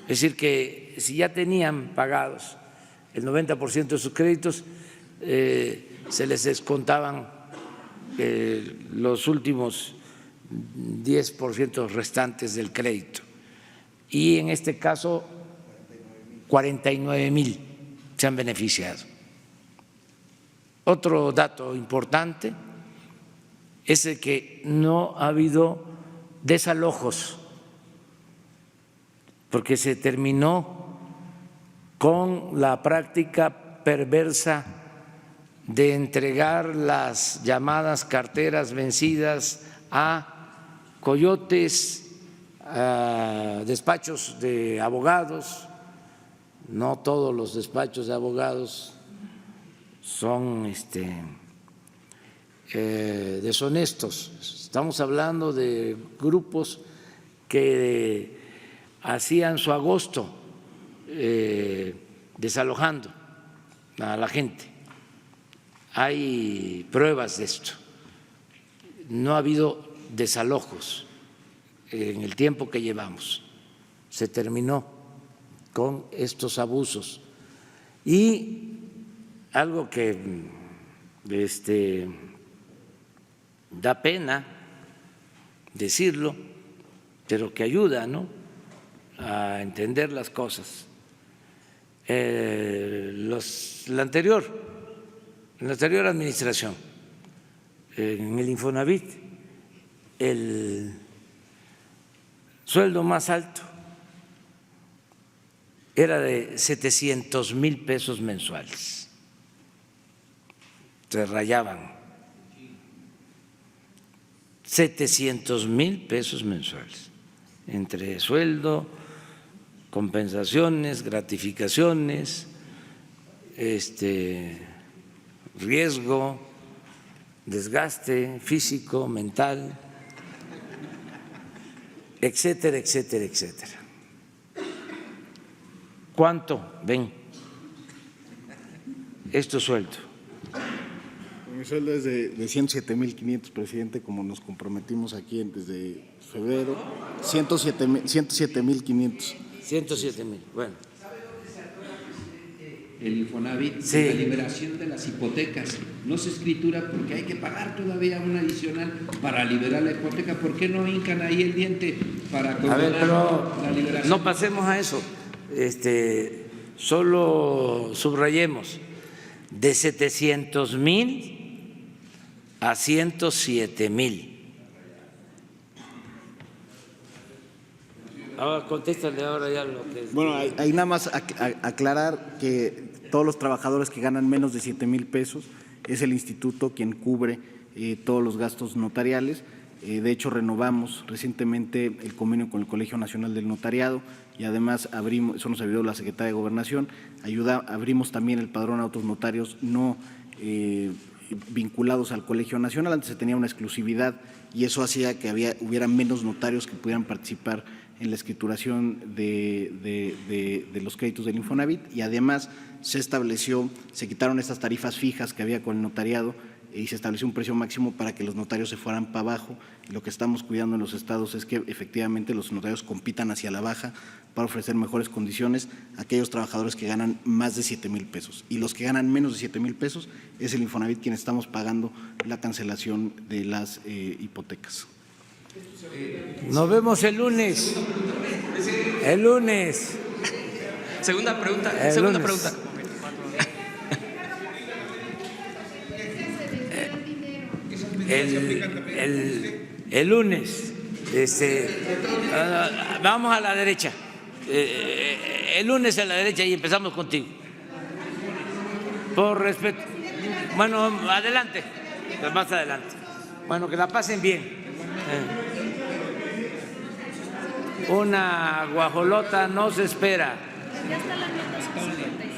Es decir, que si ya tenían pagados el 90% de sus créditos, se les descontaban los últimos 10% restantes del crédito. Y en este caso, 49,000 se han beneficiado. Otro dato importante es el que no ha habido desalojos, porque se terminó con la práctica perversa de entregar las llamadas carteras vencidas a coyotes, a despachos de abogados. No todos los despachos de abogados son deshonestos. Estamos hablando de grupos que hacían su agosto desalojando a la gente. Hay pruebas de esto. No ha habido desalojos en el tiempo que llevamos. Se terminó con estos abusos. Y algo que da pena decirlo, pero que ayuda, ¿no?, a entender las cosas. En la anterior administración, en el Infonavit, el sueldo más alto era de 700,000 pesos mensuales. Se rayaban 700,000 pesos mensuales, entre sueldo, compensaciones, gratificaciones, riesgo, desgaste físico, mental, etcétera, etcétera, etcétera. ¿Cuánto ven estos sueldos? Mi sueldo es de 107,500, presidente, como nos comprometimos aquí desde febrero. 107,500. 107,000, bueno. El Infonavit, Sí. la liberación de las hipotecas. No se escritura porque hay que pagar todavía un adicional para liberar la hipoteca. ¿Por qué no hincan ahí el diente para condonar pero la liberación? no pasemos a eso. Solo subrayemos de 700,000 a 107,000. Ahora contéstale ahora ya lo que es. Bueno, hay nada más aclarar que todos los trabajadores que ganan menos de 7,000 pesos es el instituto quien cubre todos los gastos notariales. De hecho, renovamos recientemente el convenio con el Colegio Nacional del Notariado y además abrimos, eso nos ayudó la Secretaría de Gobernación, abrimos también el padrón a otros notarios no vinculados al Colegio Nacional. Antes se tenía una exclusividad y eso hacía que hubiera menos notarios que pudieran participar en la escrituración de los créditos del Infonavit, y además se quitaron estas tarifas fijas que había con el notariado y se estableció un precio máximo para que los notarios se fueran para abajo. Lo que estamos cuidando en los estados es que efectivamente los notarios compitan hacia la baja para ofrecer mejores condiciones a aquellos trabajadores que ganan más de 7,000 pesos. Y los que ganan menos de 7,000 pesos es el Infonavit quien estamos pagando la cancelación de las hipotecas. Nos vemos el lunes. El lunes. Segunda pregunta. El segunda lunes. pregunta. El lunes. Vamos a la derecha. El lunes a la derecha y empezamos contigo. Por respeto. Bueno, adelante. Más adelante. Bueno, que la pasen bien. Una guajolota no se espera. Ya está la nota 57.